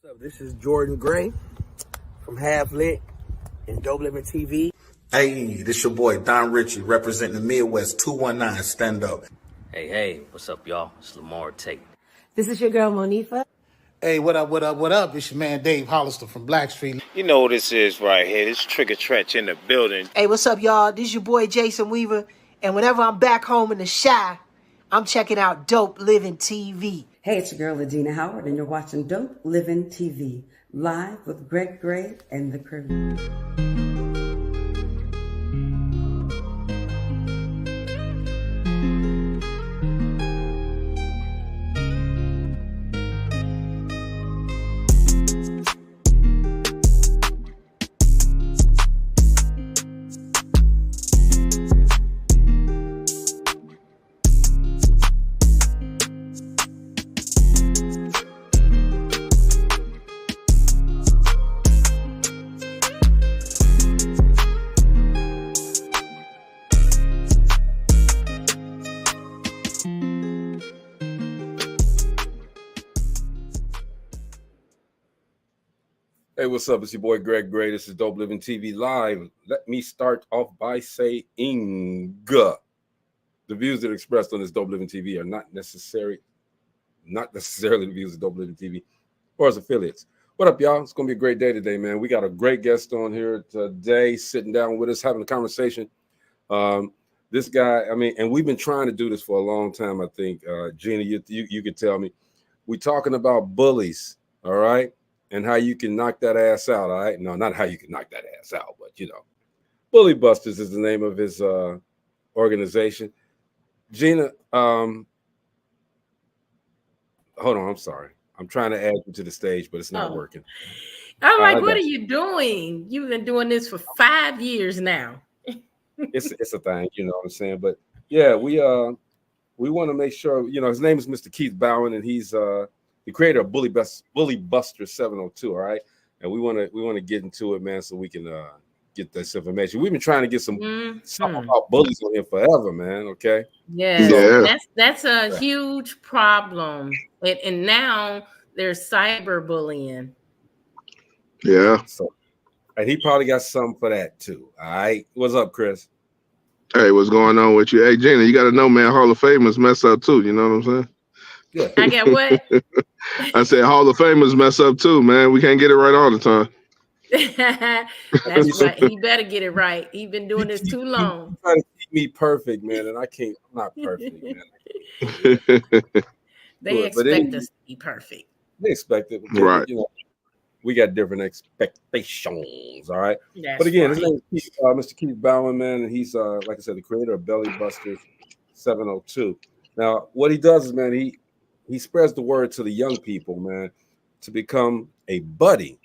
What's up? This is Jordan Gray from Half Lit and DopelivenTV. Hey, this your boy Don Ritchie representing the Midwest 219 Stand Up. Hey, what's up, y'all? It's Lamar Tate. This is your girl, Monifa. Hey, what up? It's your man Dave Hollister from Blackstreet. You know what this is right here. This Trigger Trench in the building. Hey, what's up, y'all? This is your boy Jason Weaver. And whenever I'm back home in the Chi, I'm checking out Dope Living TV. Hey, it's your girl, Adina Howard, and you're watching Dope Living TV, live with Greg Gray and the crew. Hey, what's up? It's your boy Greg Gray. This is Dope Living TV Live. Let me start off by saying the views that are expressed on this Dope Living TV are not necessarily the views of Dope Living TV or its affiliates. What up, y'all? It's gonna be a great day today, man. We got a great guest on here today, sitting down with us, having a conversation. This guy, and we've been trying to do this for a long time. I think, Gina, you could tell me. We're talking about bullies, all right? And how you can knock that ass out, all right? No, not how you can knock that ass out, but, Bully Busters is the name of his organization. Gina, hold on, I'm sorry. I'm trying to add you to the stage, but it's not working. I'm like, what are you doing? You've been doing this for 5 years now. It's a thing, you know what I'm saying? But, yeah, we want to make sure, his name is Mr. Keith Bowen, and he's the creator of Bully Buster 702, all right? And we want to get into it, man, so we can get this information. We've been trying to get something about bullies on here forever, man, okay? Yeah. That's a huge problem. And now there's cyberbullying. Yeah. And he probably got something for that, too, all right? What's up, Chris? Hey, what's going on with you? Hey, Gina, you got to know, man, Hall of Famers mess up, too, you know what I'm saying? Yeah. I get what? I said Hall of Famers mess up too, man. We can't get it right all the time. That's right. He better get it right. He's been doing this too long. Trying to keep me perfect, man, and I can't. I'm not perfect, man. They expect us to be perfect. They expect it, right? We got different expectations, all right. That's again, right. his name is Mr. Keith Bowen, man, and he's like I said, the creator of Belly Busters 702. Now, what he does is, man, he spreads the word to the young people, man, to become a buddy,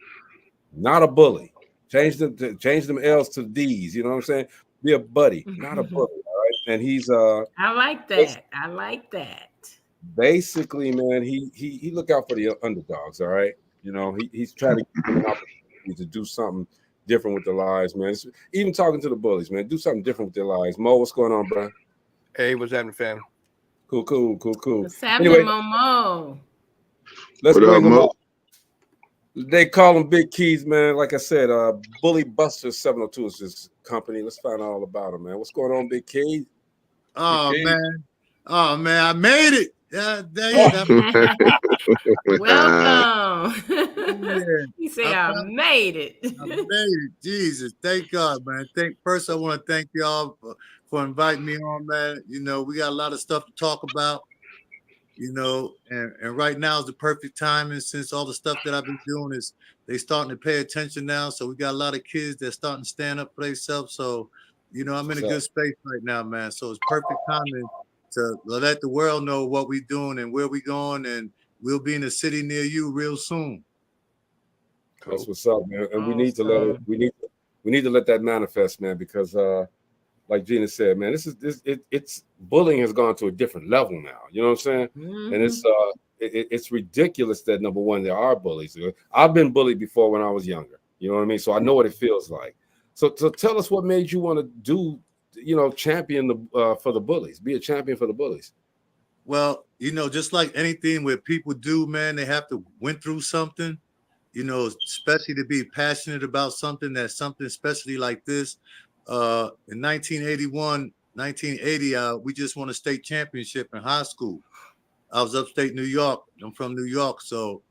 not a bully. Change them L's to D's. You know what I'm saying? Be a buddy, not a bully. All right. And he's I like that. Basically, man, he look out for the underdogs. All right. He's trying to give them an opportunity to do something different with their lives, man. Even talking to the bullies, man, do something different with their lives. Mo, what's going on, bro? Hey, what's happening, fam? Cool. What's happening, Momo? Let's bring him up. They call him Big Keys, man. Like I said, Bully Buster 702 is his company. Let's find out all about him, man. What's going on, Big Keys? Oh, man, I made it. Yeah, Welcome. Yeah. He said, I made it. I made it. Jesus, thank God, man. First, I want to thank y'all for inviting me on, man. We got a lot of stuff to talk about, and right now is the perfect timing since all the stuff that I've been doing is they starting to pay attention now. So we got a lot of kids that starting to stand up for themselves. So, I'm in a good space right now, man. So it's perfect timing to let the world know what we're doing and where we're going, and we'll be in a city near you real soon. That's what's up, man. And we need to let that manifest, man, because like Gina said, man, it's bullying has gone to a different level now. You know what I'm saying? Mm-hmm. And it's ridiculous that, number one, there are bullies. I've been bullied before when I was younger. You know what I mean? So I know what it feels like. So tell us what made you want to do, champion for the bullies, be a champion for the bullies. Well, just like anything where people do, man, they have to went through something. you know, especially to be passionate about something especially like this. In 1981, 1980, we just won a state championship in high school. I was upstate New York. I'm from New York, so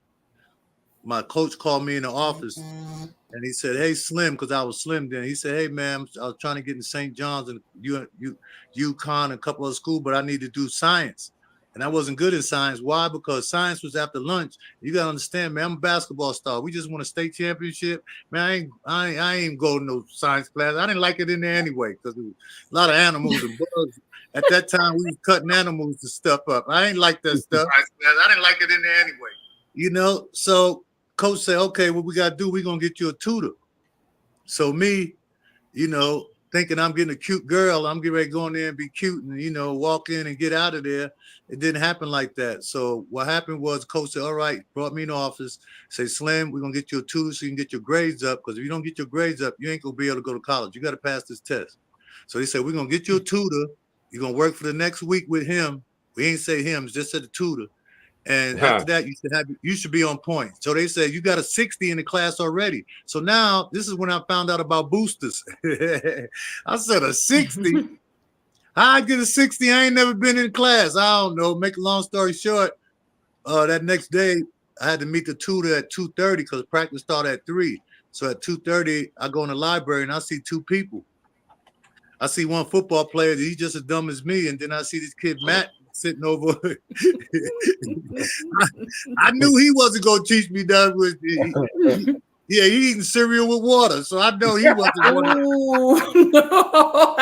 my coach called me in the office and he said, "Hey, Slim," because I was Slim then. He said, "Hey, man, I was trying to get in St. John's and UConn and a couple of schools, but I need to do science." And I wasn't good in science. Why? Because science was after lunch. You gotta understand, man. I'm a basketball star. We just won a state championship. Man, I ain't go to no science class. I didn't like it in there anyway because there was a lot of animals and bugs. At that time, we was cutting animals to stuff up. I ain't like that stuff. I didn't like it in there anyway. You know, so coach said, "Okay, what we gotta do? We're gonna get you a tutor." So me, you know, thinking I'm getting a cute girl, I'm getting ready to go in there and be cute and, you know, walk in and get out of there. It didn't happen like that. So what happened was coach said, "All right," brought me in the office, say, "Slim, we're going to get you a tutor so you can get your grades up. Because if you don't get your grades up, you ain't going to be able to go to college. You got to pass this test." So he said, "We're going to get you a tutor. You're going to work for the next week with him." We ain't say him, just said the tutor. And after that, you should be on point. So they said, "You got a 60 in the class already." So now this is when I found out about boosters. I said, "A 60? How I get a 60? I ain't never been in class." I don't know. Make a long story short, that next day I had to meet the tutor at 2:30 because practice started at 3. So at 2:30, I go in the library and I see two people. I see one football player, he's just as dumb as me, and then I see this kid Matt sitting over. I knew he wasn't going to teach me that. He eating cereal with water, so I know he wasn't going to. So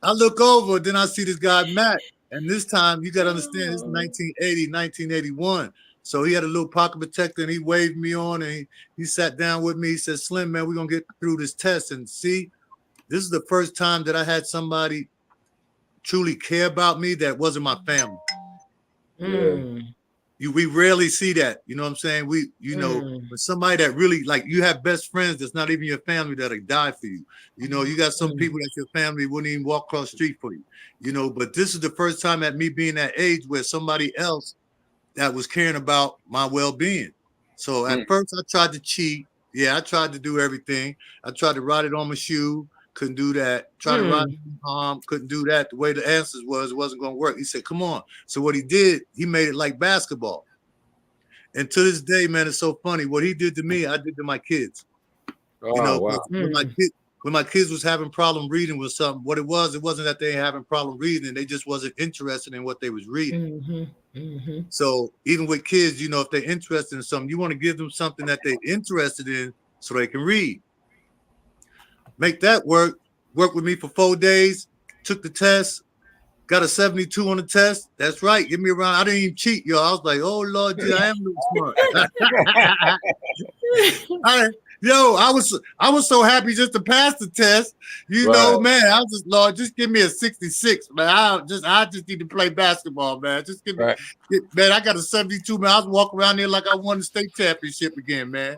I look over, then I see this guy Matt, and this time you got to understand, it's 1980, 1981. So he had a little pocket protector, and he waved me on, and he sat down with me. He said, "Slim, man, we're going to get through this test." And see, this is the first time that I had somebody truly care about me that wasn't my family. We rarely see that. You know what I'm saying? But somebody that really, like, you have best friends that's not even your family that'll die for you. You know, you got some people that your family wouldn't even walk across the street for you. You know, but this is the first time at me being that age where somebody else that was caring about my well-being. So at first I tried to cheat. Yeah, I tried to do everything. I tried to write it on my shoe. Couldn't do that. Tried to write it on my arm. Couldn't do that. The way the answers was, it wasn't going to work. He said, "Come on." So what he did, he made it like basketball. And to this day, man, it's so funny. What he did to me, I did to my kids. Oh, you know, wow. when my kids was having problem reading with something, what it wasn't that they having problem reading. They just wasn't interested in what they was reading. So even with kids, you know, if they're interested in something, you want to give them something that they're interested in so they can read. Make that work. Work with me for 4 days. Took the test. Got a 72 on the test. That's right. Give me a round. I didn't even cheat, yo. I was like, "Oh Lord, gee, I am a little smart." I was so happy just to pass the test. You know, man. I was just, "Lord, just give me a 66, man. I just need to play basketball, man. Just give me, man. I got a 72, man. I was walking around there like I won the state championship again, man."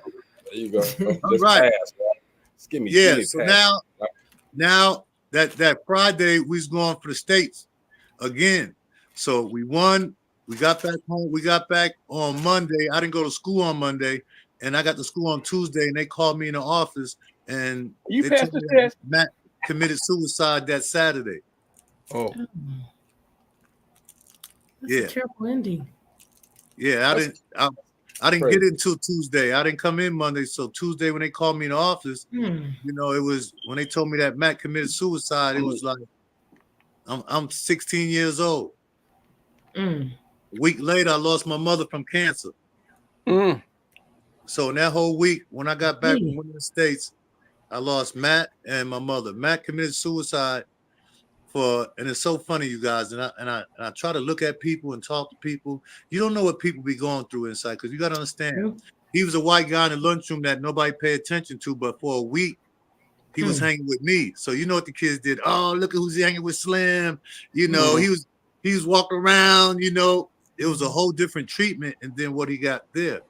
There you go. All right. Just give me. So now that Friday we was going for the states again. So we won. We got back home. We got back on Monday. I didn't go to school on Monday, and I got to school on Tuesday. And they called me in the office, and you they passed told the me test. Matt committed suicide that Saturday. Oh, That's a terrible ending. Yeah, I didn't get it until Tuesday. I didn't come in Monday. So Tuesday when they called me in the office, you know, it was when they told me that Matt committed suicide, it was like I'm 16 years old. A week later, I lost my mother from cancer. So in that whole week, when I got back from the States, I lost Matt and my mother. Matt committed suicide and it's so funny, you guys. And I try to look at people and talk to people. You don't know what people be going through inside, because you got to understand. He was a white guy in the lunchroom that nobody paid attention to, but for a week, he was hanging with me. So you know what the kids did? "Oh, look at who's hanging with Slim." You know, he was walking around, you know. It was a whole different treatment and then what he got there.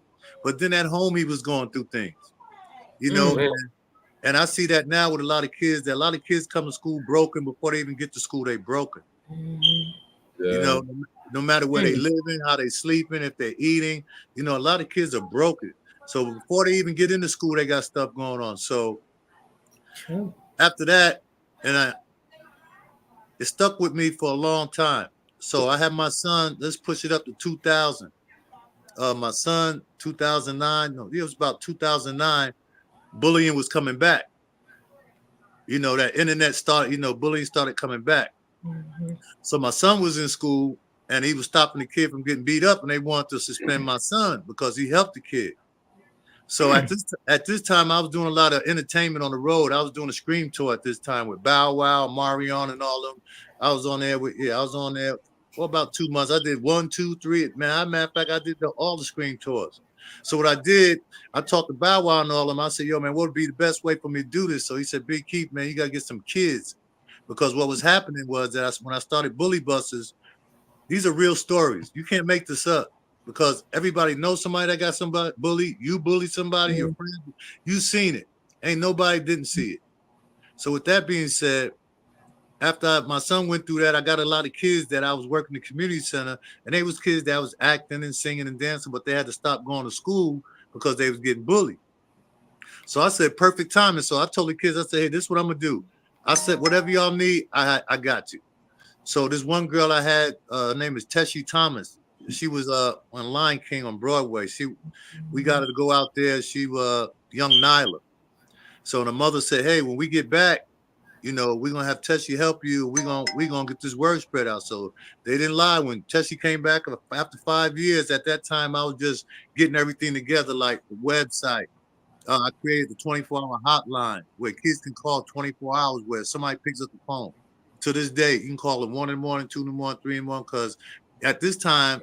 But then at home, he was going through things, you know. And I see that now with a lot of kids, that a lot of kids come to school broken before they even get to school, they broken. You know, no matter where they living, how they sleeping, if they're eating. You know, a lot of kids are broken. So before they even get into school, they got stuff going on. So after that, it stuck with me for a long time. So I had my son, let's push it up to 2000. My son, 2009, no, it was about 2009, bullying was coming back. You know, that internet started, you know, bullying started coming back. So my son was in school and he was stopping the kid from getting beat up, and they wanted to suspend my son because he helped the kid. So at this time, I was doing a lot of entertainment on the road. I was doing a Scream tour at this time with Bow Wow, Marion, and all of them. I was on there for about 2 months. I did 1, 2, 3. Man, matter of fact, I did all the Scream tours. So what I did, I talked to Bow Wow and all of them. I said, yo, man, what would be the best way for me to do this? So he said, Big Keith, man, you got to get some kids. Because what was happening was that when I started Bully Busters, these are real stories. You can't make this up. Because everybody knows somebody that got somebody bullied. You bully somebody, your friend, you seen it. Ain't nobody didn't see it. So with that being said, after my son went through that, I got a lot of kids that I was working the community center, and they was kids that was acting and singing and dancing, but they had to stop going to school because they was getting bullied. So I said, perfect timing. So I told the kids, I said, hey, this is what I'm gonna do. I said, whatever y'all need, I got you. So this one girl I had, her name is Tessie Thomas. She was on Lion King on Broadway. We got her to go out there. She was young Nyla. So the mother said, hey, when we get back, you know, we're gonna have Tessie help you. We're gonna get this word spread out. So they didn't lie. When Tessie came back after 5 years, at that time I was just getting everything together, like the website. I created the 24-hour hotline where kids can call 24 hours where somebody picks up the phone. To this day, you can call at 1 in the morning, 2 in the morning, 3 in the morning, because at this time,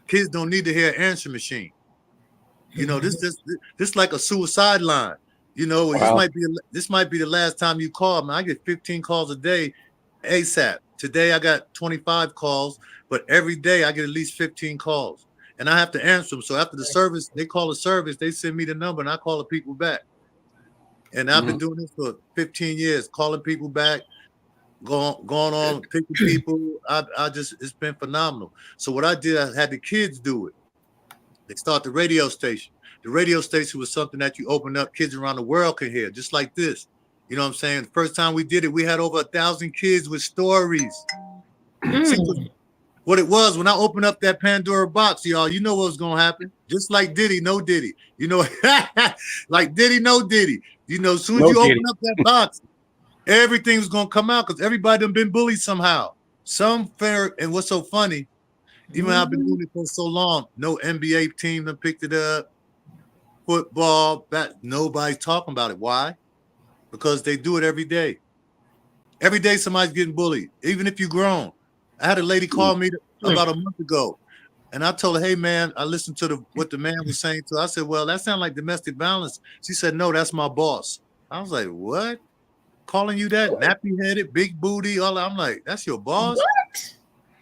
kids don't need to hear an answering machine. You know, this like a suicide line. You know, wow. This might be the last time you call. Man, I get 15 calls a day ASAP. Today I got 25 calls, but every day I get at least 15 calls. And I have to answer them. So after the service, they call the service, they send me the number, and I call the people back. And I've been doing this for 15 years, calling people back, going on, picking people. It's been phenomenal. So what I did, I had the kids do it. They start the radio station. The radio station was something that you open up, kids around the world can hear, just like this. You know what I'm saying? The first time we did it, we had over 1,000 kids with stories. See, what it was, when I opened up that Pandora box, y'all, you know what was going to happen. Just like Diddy, no Diddy. You know, like Diddy, no Diddy. You know, as soon as you open up that box, everything was going to come out because everybody done been bullied somehow. Some fair, and what's so funny, even I've been doing it for so long, no NBA team done picked it up. Football, nobody's talking about it. Why? Because they do it every day. Every day somebody's getting bullied, even if you're grown. I had a lady call me about a month ago, and I told her, hey, man, I listened to what the man was saying to her. I said, well, that sounds like domestic violence. She said, no, that's my boss. I was like, what? Calling you that? Nappy-headed, big booty, all that. I'm like, that's your boss? What?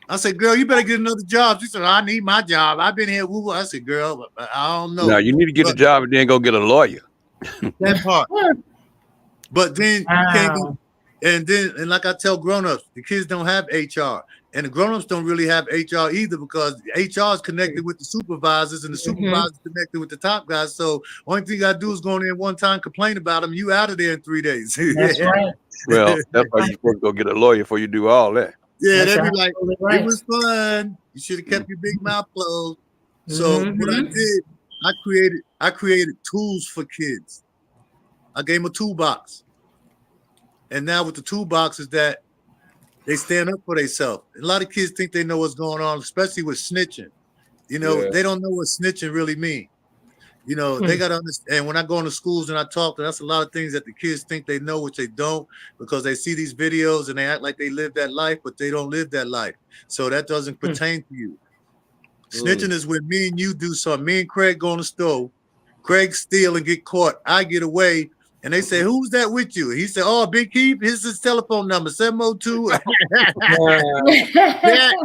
I said, girl, you better get another job. She said, I need my job. I've been here. Woo-woo. I said, girl, I don't know. No, you need to get a job and then go get a lawyer. That part. But then you can't go. And like I tell grown-ups, the kids don't have HR. And the grown-ups don't really have HR either because HR is connected with the supervisors and the supervisors connected with the top guys. So only thing you got to do is go in there one time, complain about them. You out of there in 3 days. That's right. Well, that's why you're supposed to go get a lawyer before you do all that. Yeah, they'd be like, it was fun. You should have kept your big mouth closed. So what I did, I created tools for kids. I gave them a toolbox. And now with the toolbox is that they stand up for themselves. A lot of kids think they know what's going on, especially with snitching. You know, they don't know what snitching really means. You know, they got to understand. When I go into schools and I talk, that's a lot of things that the kids think they know, which they don't, because they see these videos and they act like they live that life, but they don't live that life. So that doesn't pertain to you. Snitching is when me and you do something. Me and Craig go in the store. Craig steal and get caught. I get away. And they say, who's that with you? He said, oh, Big Keith, here's his telephone number, 702. That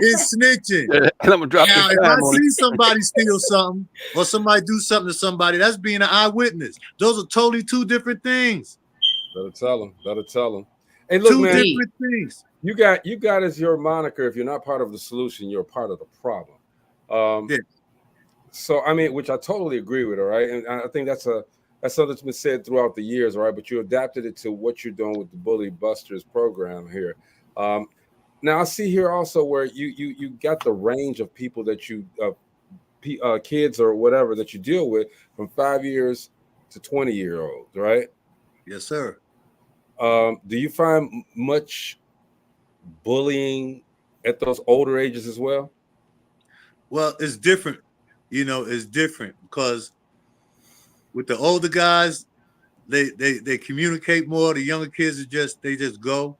is snitching. I'm gonna drop now, if I see somebody steal something or somebody do something to somebody, that's being an eyewitness. Those are totally two different things. Better tell them. Hey, look, Two man, different things. you got as your moniker. If you're not part of the solution, you're part of the problem. Yeah. So I mean, which I totally agree with. All right, and I think that's something that's been said throughout the years. All right, but you adapted it to what you're doing with the Bully Busters program here. Now I see here also where you got the range of people that you kids or whatever that you deal with from 5 years to 20-year-olds, right? Yes, sir. Do you find much bullying at those older ages as well? Well, it's different. You know, it's different because with the older guys, they communicate more. The younger kids they just go.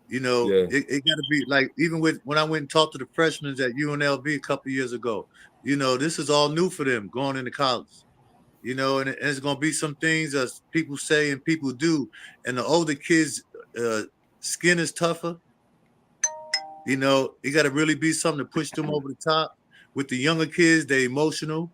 You know, Yeah. it got to be like even with when I went and talked to the freshmen at UNLV a couple of years ago. You know, this is all new for them going into college. You know, and it's going to be some things as people say and people do. And the older kids, skin is tougher. You know, it got to really be something to push them over the top. With the younger kids, they're emotional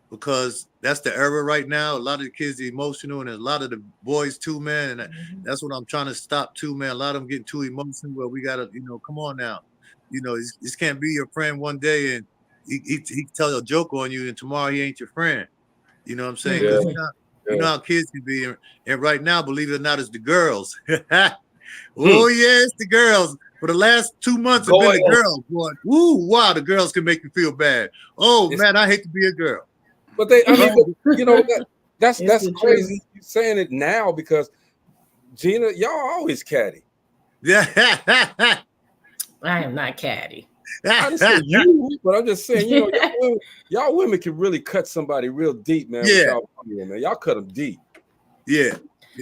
because that's the era right now. A lot of the kids are emotional, and a lot of the boys too, man. And that's what I'm trying to stop too, man. A lot of them getting too emotional. Where we gotta, come on now. You know, this can't be your friend one day and he tell a joke on you, and tomorrow he ain't your friend. You know what I'm saying? Because you know how kids can be, and right now, believe it or not, it's the girls. Oh yeah, it's the girls. For the last 2 months, have been the girls. Boy, woo, wow, the girls can make you feel bad. Oh man, I hate to be a girl. But you know, that's crazy. You're saying it now because Gina, y'all always catty. Yeah, I am not catty. I'm saying you, but I'm just saying, you know, y'all women can really cut somebody real deep, man. Yeah, y'all cut them deep. Yeah.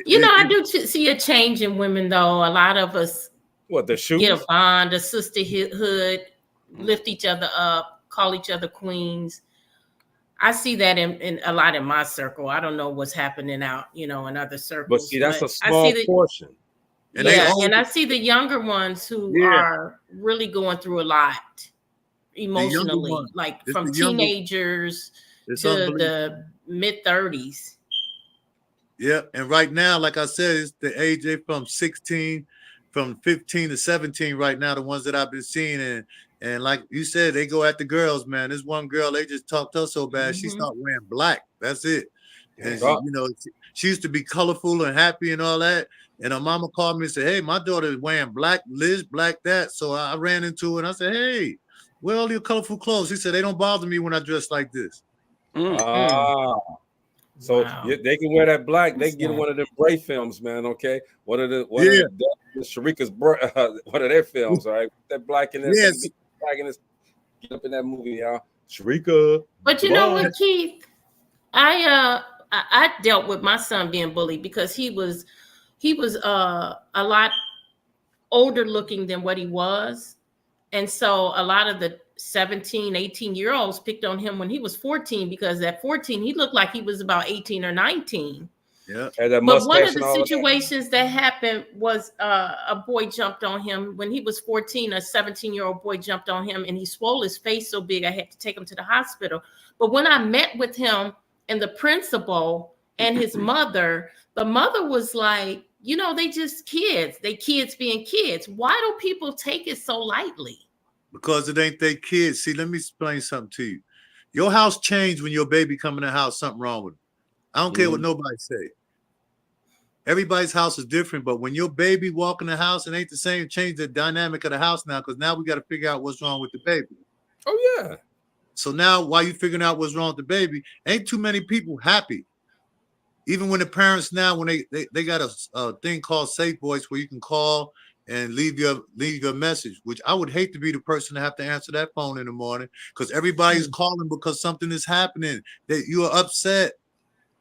You know, I do see a change in women, though. A lot of us get a bond, a sisterhood, lift each other up, call each other queens. I see that in a lot in my circle. I don't know what's happening out, in other circles. But see, that's a small portion. And I see the younger ones who are really going through a lot emotionally, like from teenagers to the mid-30s. Yeah, and right now, like I said, it's the age from 16, from 15 to 17 right now, the ones that I've been seeing. And like you said, they go at the girls, man. This one girl, they just talked to her so bad, she started wearing black. That's it. And she used to be colorful and happy and all that. And her mama called me and said, hey, my daughter is wearing black, Liz, black that. So I ran into her and I said, hey, where are all your colorful clothes? She said, they don't bother me when I dress like this. So they can wear that black. They can get one of them Bray films, man. Okay, one of the Sharika's one of their films. All right, that black in this, black in this, get up in that movie, y'all. Sharika. But you know what, Keith? I dealt with my son being bullied because he was a lot older looking than what he was. And so a lot of the 17, 18-year-olds picked on him when he was 14 because at 14, he looked like he was about 18 or 19. Yeah. But one of the situations that happened was a boy jumped on him when he was 14. A 17-year-old boy jumped on him and he swole his face so big I had to take him to the hospital. But when I met with him and the principal and his mother, the mother was like, they just kids. They kids being kids. Why do people take it so lightly? Because it ain't their kids. See, let me explain something to you. Your house changed when your baby come in the house, something wrong with it. I don't care what nobody say. Everybody's house is different, but when your baby walk in the house, it ain't the same. Change the dynamic of the house now, because now we got to figure out what's wrong with the baby. Oh, yeah. So now while you figuring out what's wrong with the baby, ain't too many people happy. Even when the parents now, when they got a thing called Safe Voice where you can call and leave your message, which I would hate to be the person to have to answer that phone in the morning because everybody's calling because something is happening, that you are upset.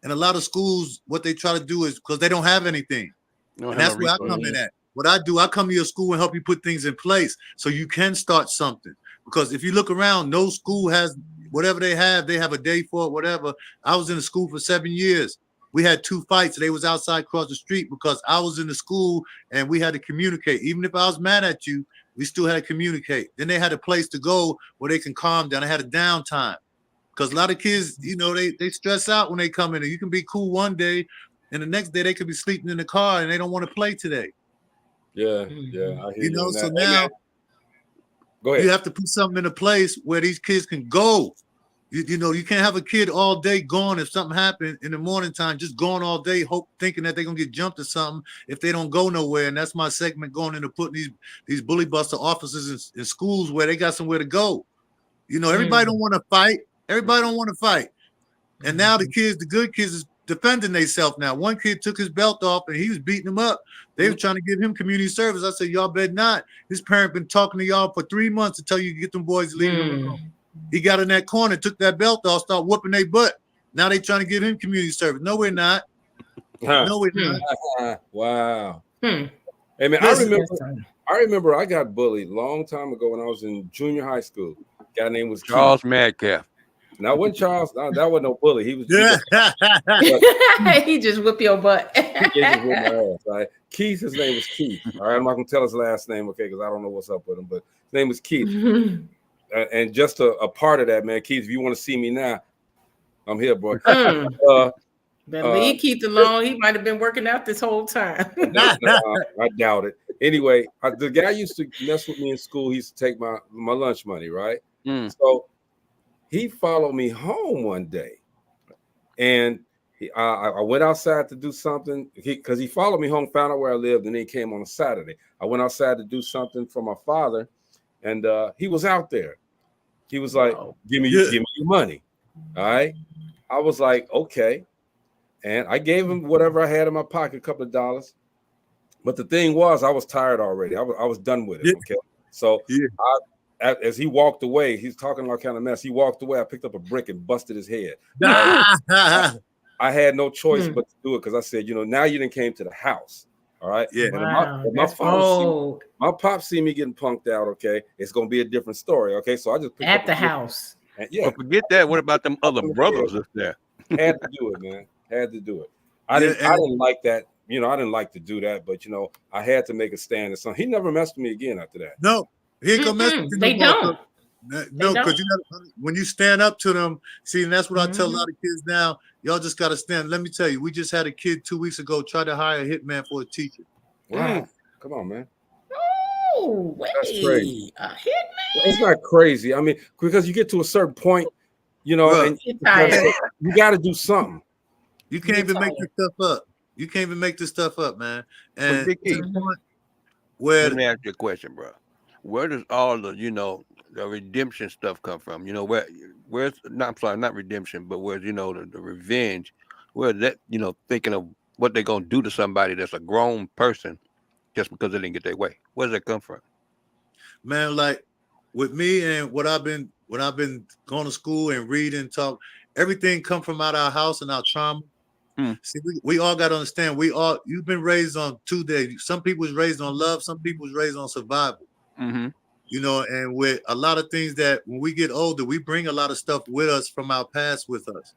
And a lot of schools, what they try to do is because they don't have anything. And that's where I come in at. What I do, I come to your school and help you put things in place so you can start something. Because if you look around, no school has whatever they have a day for it, whatever. I was in the school for 7 years. We had 2 fights. They was outside across the street because I was in the school and we had to communicate. Even if I was mad at you, we still had to communicate. Then they had a place to go where they can calm down. I had a downtime because a lot of kids, they stress out when they come in. And you can be cool one day and the next day they could be sleeping in the car and they don't want to play today. Yeah, Mm-hmm. I hear You you know, on so that. Hey, now man, go ahead. you have to put something in a place where these kids can go. You know, you can't have a kid all day gone if something happened in the morning time, just going all day, thinking that they're gonna get jumped or something if they don't go nowhere. And that's my segment going into putting these bully buster officers in schools where they got somewhere to go. You know, everybody don't want to fight. Everybody don't want to fight. And now the good kids is defending themselves now. One kid took his belt off and he was beating him up. They were trying to give him community service. I said, y'all bet not. His parent been talking to y'all for 3 months to tell you to get them boys to leave him alone. He got in that corner, took that belt off, start whooping their butt. Now they trying to give him community service. No, we're not. No, we're not. Wow. Hey man, I remember I got bullied a long time ago when I was in junior high school. A guy named was Charles Keith. Madcalf. Now wasn't Charles, that wasn't no bully. He was he just whip your butt. He just whipped my ass, right? Keith, his name was Keith. All right, I'm not gonna tell his last name, okay, because I don't know what's up with him, but his name was Keith. And just a part of that, man, Keith, if you want to see me now, I'm here, boy. But leave Keith alone. He might have been working out this whole time. I doubt it. Anyway, the guy used to mess with me in school. He used to take my lunch money, right? So he followed me home one day, and I went outside to do something because he followed me home, found out where I lived, and then he came on a Saturday. I went outside to do something for my father, and he was out there. He was like, give me your money. All right. I was like, okay. And I gave him whatever I had in my pocket, a couple of dollars. But the thing was, I was tired already. I was done with it. Okay. So as he walked away, he's talking all kind of mess. He walked away. I picked up a brick and busted his head. I had no choice but to do it because I said, now you done came to the house. All right. Yeah. Wow, and my pops see me getting punked out. Okay. It's going to be a different story. Okay. So I just picked at up the house. And, Well, forget that. What about them other brothers up there? Had to do it, man. Had to do it. I didn't like that. I didn't like to do that, but I had to make a stand. And so he never messed with me again after that. No, he ain't gonna mess with you. They don't. No, because when you stand up to them, see, and that's what I tell a lot of kids now. Y'all just gotta stand. Let me tell you, we just had a kid 2 weeks ago try to hire a hitman for a teacher. Wow, come on, man. Oh, wait, that's crazy. A hitman? It's not crazy. I mean, because you get to a certain point, and you got to do something. You can't even make this stuff up. You can't even make this stuff up, man. And to the point where let me ask you a question, bro. Where does all the the redemption stuff come from? Where's not redemption, but where's the revenge? Where that thinking of what they're gonna do to somebody that's a grown person just because they didn't get their way. Where does that come from? Man, like with me and what I've been going to school and reading, talk, everything come from out our house and our trauma. See, we all got to understand. You've been raised on 2 days. Some people was raised on love. Some people was raised on survival. And with a lot of things that when we get older, we bring a lot of stuff with us from our past with us.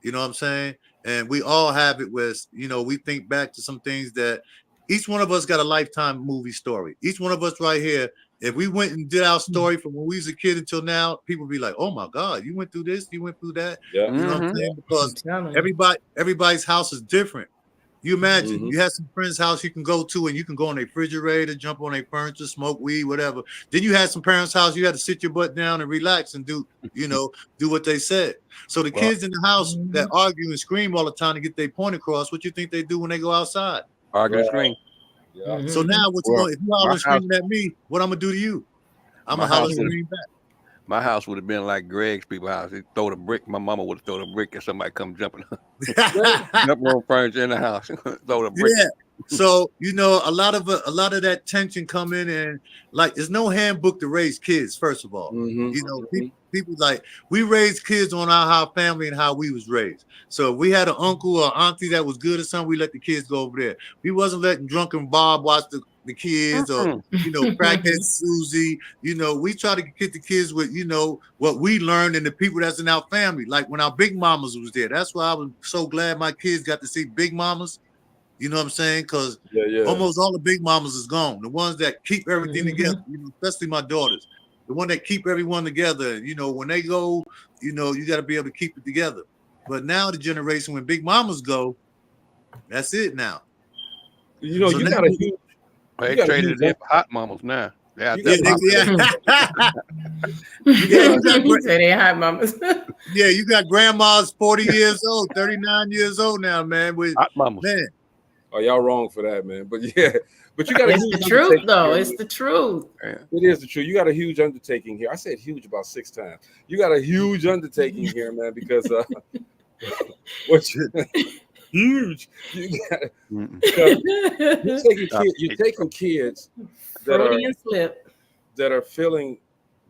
You know what I'm saying? And we all have it with, we think back to some things that each one of us got a lifetime movie story. Each one of us right here, if we went and did our story from when we was a kid until now, people be like, oh my God, you went through this, you went through that. Yeah. You know what I'm saying? Because everybody's house is different. You imagine you have some friend's house you can go to and you can go on a refrigerator, jump on a furniture, smoke weed, whatever. Then you had some parents' house, you had to sit your butt down and relax and do what they said. So the kids in the house that argue and scream all the time to get their point across, what you think they do when they go outside? Argue and scream. Yeah. So now if you holler screaming at me, what I'm gonna do to you? I'm gonna holler scream back. My house would have been like Greg's people's house. He throw the brick. My mama would have thrown a brick and somebody come jumping on furniture in the house. Throw the brick. Yeah. So a lot of that tension come in, and like there's no handbook to raise kids. First of all, people like we raise kids on our family and how we was raised. So if we had an uncle or auntie that was good or something, we let the kids go over there. We wasn't letting drunken Bob watch the kids or crackhead Susie. We try to get the kids with what we learned and the people that's in our family. Like when our big mamas was there. That's why I was so glad my kids got to see big mamas. You know what I'm saying? Because almost all the big mamas is gone. The ones that keep everything together, especially my daughters. The one that keep everyone together. When they go, you got to be able to keep it together. But now the generation, when big mamas go, that's it now. You got a huge They got a traded huge it in for hot mamas now. Yeah, You that's got- popular. You got He said they hot mamas. yeah, you got grandmas 40 years old, 39 years old now, man. With Hot mamas. man, Oh, y'all wrong for that, man. But yeah, but you got a It's huge the truth, undertaking though. here, It's man. the truth. It is the truth. You got a huge undertaking here. I said huge about 6 times. You got a huge undertaking here, man, because what you, huge. You got, because you're taking kids Freudian slip. that are feeling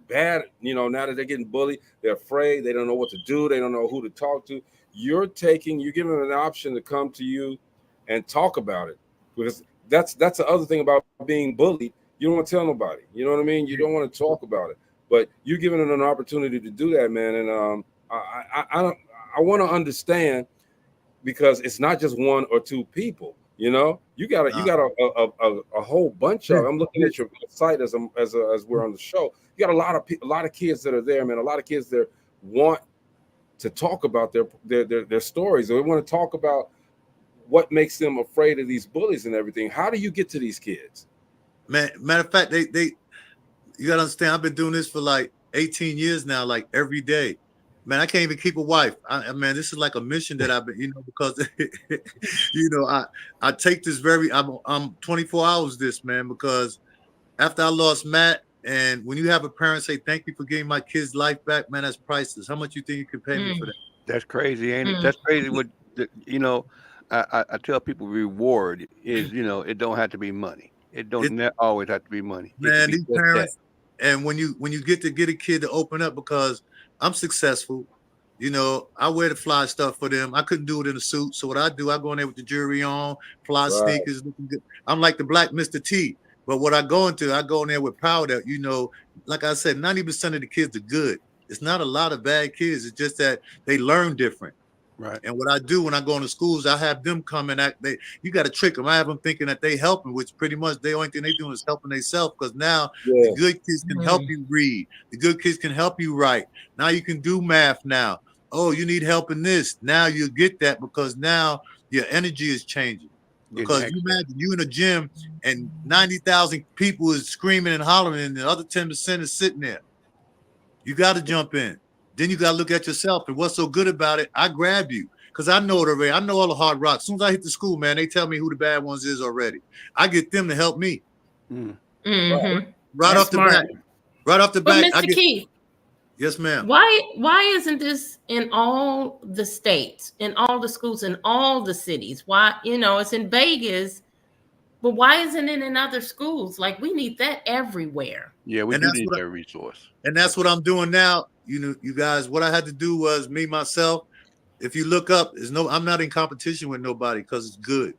bad, now that they're getting bullied, they're afraid, they don't know what to do, they don't know who to talk to. You're giving them an option to come to you and talk about it, because that's the other thing about being bullied. You don't want to tell nobody. You know what I mean? You don't want to talk about it, but you're giving them an opportunity to do that, man. And I want to understand, because it's not just 1 or 2 people. You got a whole bunch of. I'm looking at your site as we're on the show. You got a lot of kids that are there, man. A lot of kids that want to talk about their stories. They want to talk about what makes them afraid of these bullies and everything. How do you get to these kids? man, matter of fact, you gotta understand, I've been doing this for like 18 years now, like every day. Man, I can't even keep a wife. Man, this is like a mission that I've been, because I take this I'm 24 hours this, man, because after I lost Matt, and when you have a parent say, thank you for getting my kid's life back, man, that's priceless. How much you think you could pay me for that? That's crazy, ain't it? That's crazy. I tell people reward is, it don't have to be money. It don't always have to be money. Man, these parents, and when you get a kid to open up, because I'm successful, I wear the fly stuff for them. I couldn't do it in a suit, so what I do, I go in there with the jewelry on, fly sneakers, looking good. I'm like the black Mr. T. But what I go in there with power that, like I said, 90% of the kids are good. It's not a lot of bad kids. It's just that they learn different. Right. And what I do when I go into schools, I have them come and act. You got to trick them. I have them thinking that they helping, which pretty much the only thing they doing is helping themselves. Because now the good kids can help you read. The good kids can help you write. Now you can do math now. Oh, you need help in this. Now you get that, because now your energy is changing. Because you imagine you in a gym and 90,000 people is screaming and hollering, and the other 10% is sitting there. You got to jump in. Then you got to look at yourself. And what's so good about it, I grab you, because I know it already. I know all the hard rocks. As soon as I hit the school, man, they tell me who the bad ones is already. I get them to help me. Right off the bat. Right off the bat. But Mr. Keith. Yes, ma'am. Why isn't this in all the states, in all the schools, in all the cities? Why, it's in Vegas, but why isn't it in other schools? Like, we need that everywhere. Yeah, we do need that resource. And that's what I'm doing now. You guys, what I had to do was me, myself. If you look up, I'm not in competition with nobody, because it's good.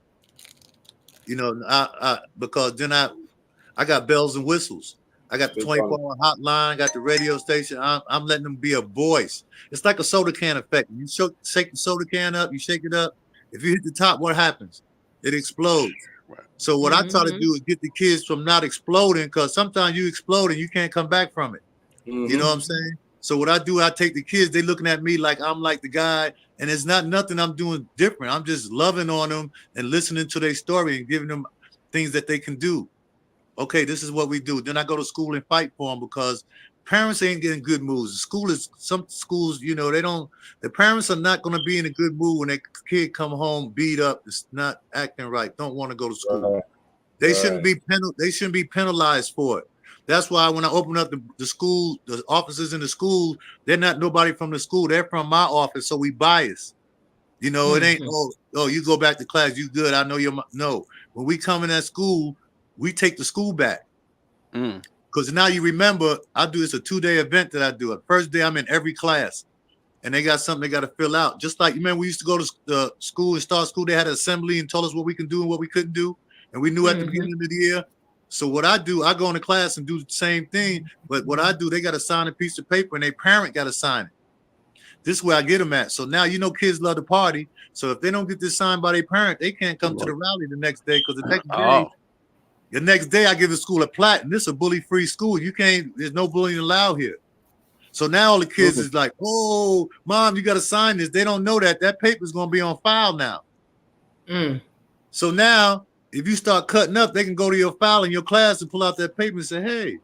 Because then I got bells and whistles. I got the 24-hour hotline. I got the radio station. I'm letting them be a voice. It's like a soda can effect. You shake the soda can up, you shake it up. If you hit the top, what happens? It explodes. Right. So what I try to do is get the kids from not exploding, because sometimes you explode and you can't come back from it. You know what I'm saying? So what I do, I take the kids, they looking at me like I'm like the guy, and it's not nothing I'm doing different. I'm just loving on them and listening to their story and giving them things that they can do. Okay, this is what we do. Then I go to school and fight for them, because parents ain't getting good moods. Some schools, the parents are not going to be in a good mood when their kid come home beat up, it's not acting right, don't want to go to school. They shouldn't be penalized for it. That's why when I open up the school, the offices in the school, they're not nobody from the school. They're from my office, so we bias. It ain't, oh, you go back to class, you good. I know no. When we come in that school, we take the school back. Because now you remember, it's a 2-day event that I do. The first day I'm in every class, and they got something they got to fill out. Just like, we used to go to the school and start school. They had an assembly and told us what we can do and what we couldn't do. And we knew at the beginning of the year. So what I do, I go into class and do the same thing. But what I do, they got to sign a piece of paper and their parent got to sign it. This is where I get them at. So now, kids love to party. So if they don't get this signed by their parent, they can't come to the rally the next day, because the next day I give the school a plaque, and this is a bully-free school. There's no bullying allowed here. So now all the kids is like, oh, mom, you got to sign this. They don't know that paper is going to be on file now. So now if you start cutting up, they can go to your file in your class and pull out that paper and say, hey,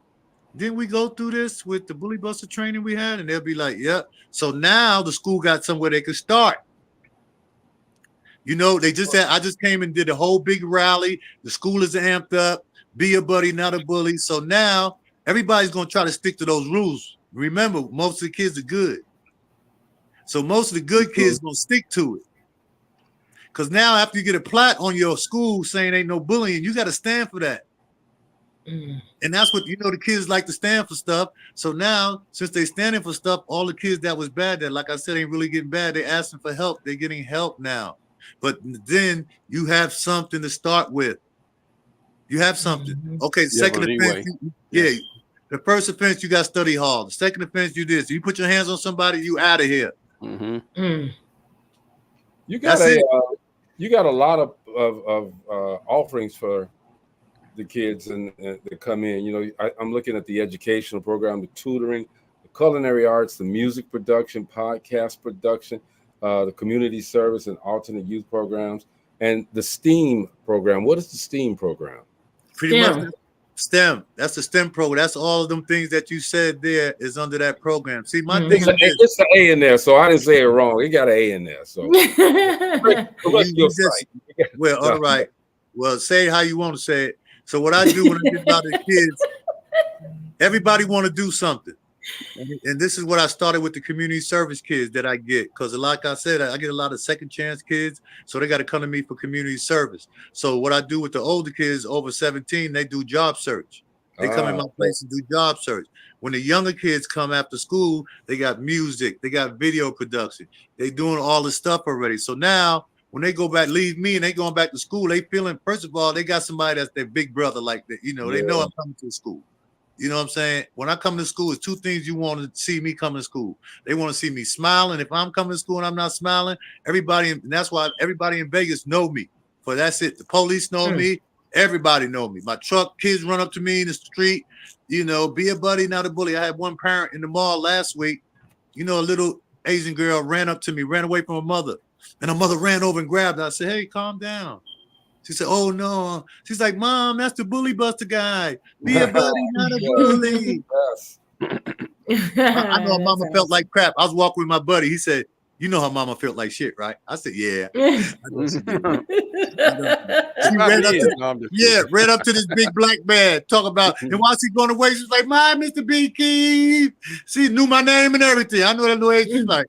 didn't we go through this with the bully buster training we had? And they'll be like, yep. So now the school got somewhere they could start. You know, they just had, I just came and did a whole big rally. The school is amped up. Be a buddy, not a bully. So now everybody's going to try to stick to those rules. Remember, most of the kids are good. So most of the good kids going to stick to it. Because now after you get a plaque on your school saying ain't no bullying, you got to stand for that. And that's what, you know, the kids like to stand for stuff. So now, since they standing for stuff, all the kids that was bad, that, like I said, ain't really getting bad. They asking for help. They're getting help now. But then you have something to start with. You have something. Okay, second offense, the first offense, you got study hall. The second offense, you this. You put your hands on somebody, you out of here. You got you got a lot of offerings for the kids and that come in. You know, I'm looking at the educational program, the tutoring, the culinary arts, the music production, podcast production, the community service and alternate youth programs, and the STEAM program. What is the STEAM program? Pretty much STEM. That's the STEM program. That's all of them things that you said there is under that program. See, my thing is it's an A in there, so I didn't say it wrong. It got an A in there. So well, all right. Well, say it how you want to say it. So what I do when I get about the kids, everybody want to do something. And this is what I started with the community service kids that I get. Because like I said, I get a lot of second chance kids. So they got to come to me for community service. So what I do with the older kids over 17, they do job search. They come in my place and do job search. When the younger kids come after school, they got music, they got video production. They doing all this stuff already. So now when they go back, leave me and they going back to school, they feeling, first of all, they got somebody that's their big brother like that. You know, they know I'm coming to school. You know what I'm saying? When I come to school, it's two things you want to see me come to school. They want to see me smiling. If I'm coming to school and I'm not smiling, and that's why everybody in Vegas know me. For that's it. The police know me. Everybody know me. My truck, kids run up to me in the street. You know, be a buddy, not a bully. I had one parent in the mall last week. You know, a little Asian girl ran up to me, ran away from her mother. And her mother ran over and grabbed her. I said, hey, calm down. She said, oh, no. She's like, Mom, that's the bully buster guy. Be a buddy, not a bully. I know her mama felt like crap. I was walking with my buddy. He said, you know her mama felt like shit, right? I said, yeah. She ran up to this big black man, talk about, and while she going away, she's like, my Mr. B. Keith. She knew my name and everything. I know that little age. She's like,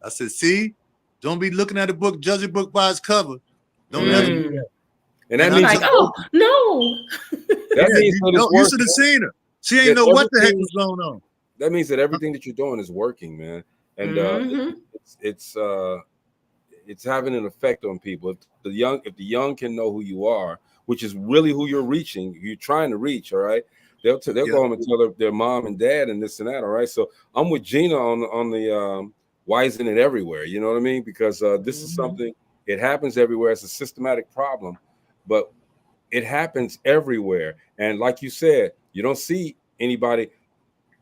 I said, see, don't be looking at a book, judge a book by its cover. Don't never do that. And that means, like, oh, no. That means you should have seen her. She ain't know what the heck was going on. That means that everything that you're doing is working, man. And it's having an effect on people. If the young can know who you are, which is really who you're trying to reach, all right? They'll go home and tell their mom and dad and this and that, all right? So I'm with Gina on the wisen it everywhere, you know what I mean? Because this is something, it happens everywhere. It's a systematic problem, but it happens everywhere. And like you said, you don't see anybody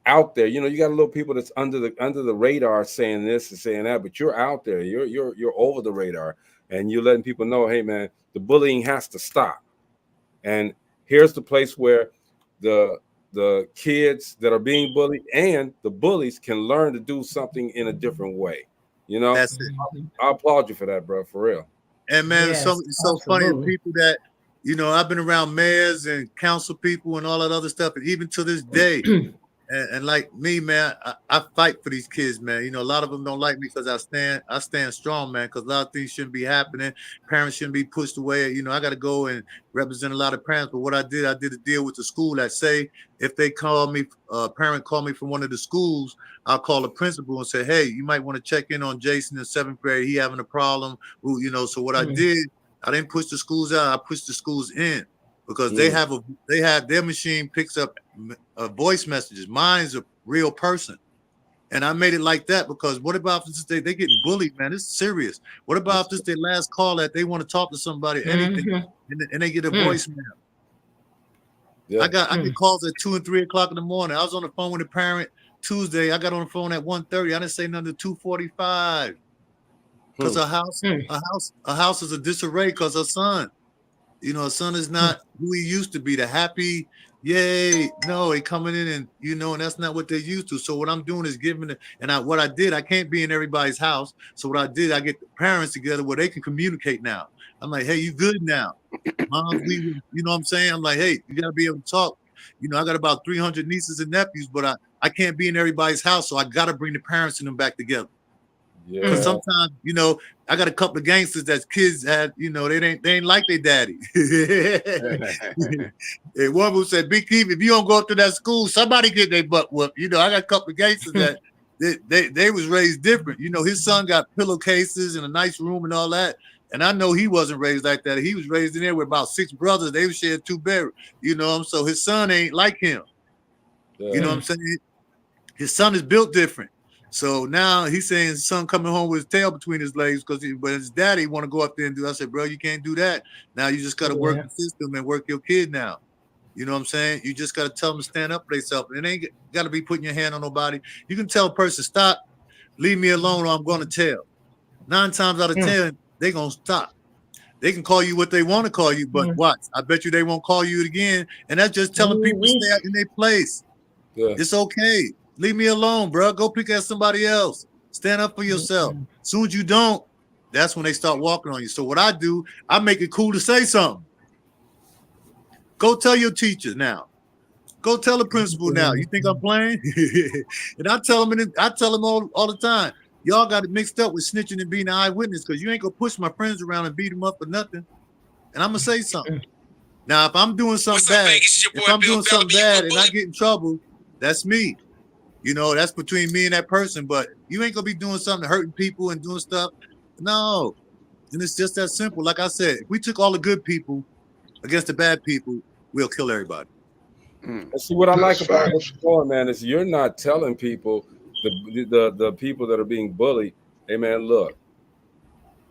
out there. You know, you got a little people that's under the radar saying this and saying that, but you're out there. You're over the radar, and you're letting people know, hey man, the bullying has to stop. And here's the place where the kids that are being bullied and the bullies can learn to do something in a different way. You know, that's it. I applaud you for that, bro, for real. And man, it's so funny, people that, you know, I've been around mayors and council people and all that other stuff, and even to this day, and like me, man, I fight for these kids, man. You know, a lot of them don't like me because I stand strong, man, because a lot of things shouldn't be happening. Parents shouldn't be pushed away. You know, I got to go and represent a lot of parents. But what I did a deal with the school that say if they call me, parent call me from one of the schools, I'll call the principal and say, hey, you might want to check in on Jason in 7th grade. He having a problem. You know, so what I did, I didn't push the schools out. I pushed the schools in. Because they have their machine picks up voice messages. Mine's a real person, and I made it like that because what about if they getting bullied, man? It's serious. What about if this their last call that they want to talk to somebody, anything, and they get a voicemail? Yeah. I get calls at 2 and 3 o'clock in the morning. I was on the phone with a parent Tuesday. I got on the phone at 1:30. I didn't say nothing to 2:45 because a house is a disarray because her son. You know, son is not who he used to be, the happy, yay. No, they coming in and, you know, and that's not what they're used to. So what I'm doing is giving it, and what I did, I can't be in everybody's house. So what I did, I get the parents together where they can communicate now. I'm like, hey, you good now? Moms, you know what I'm saying? I'm like, hey, you got to be able to talk. You know, I got about 300 nieces and nephews, but I can't be in everybody's house. So I got to bring the parents and them back together. Because sometimes, you know, I got a couple of gangsters that kids had, you know, they ain't like their daddy. And one who said, Big Keith, if you don't go up to that school, somebody get their butt whooped. You know, I got a couple of gangsters that they was raised different. You know, his son got pillowcases and a nice room and all that. And I know he wasn't raised like that. He was raised in there with about 6 brothers. They shared 2 bedrooms. You know, so his son ain't like him. You know what I'm saying? His son is built different. So now he's saying his son coming home with his tail between his legs because but his daddy want to go up there and do. I said, bro, you can't do that. Now you just got to work the system and work your kid now. You know what I'm saying? You just got to tell them to stand up for themselves. It ain't got to be putting your hand on nobody. You can tell a person, stop, leave me alone, or I'm going to tell. 9 times out of 10, they going to stop. They can call you what they want to call you, but watch. I bet you they won't call you again. And that's just telling people to stay in their place. It's okay. Leave me alone, bro. Go pick at somebody else. Stand up for yourself. As soon as you don't, that's when they start walking on you. So what I do, I make it cool to say something. Go tell your teacher now. Go tell the principal now. You think I'm playing? And I tell them all the time. Y'all got it mixed up with snitching and being an eyewitness because you ain't gonna push my friends around and beat them up for nothing. And I'm gonna say something. Now, if I'm doing something bad, and I get in trouble, that's me. You know, that's between me and that person, but you ain't gonna be doing something hurting people and doing stuff. No. And it's just that simple. Like I said, if we took all the good people against the bad people, we'll kill everybody. And see what I like about what you're doing, man, is you're not telling people, the people that are being bullied, hey man, look,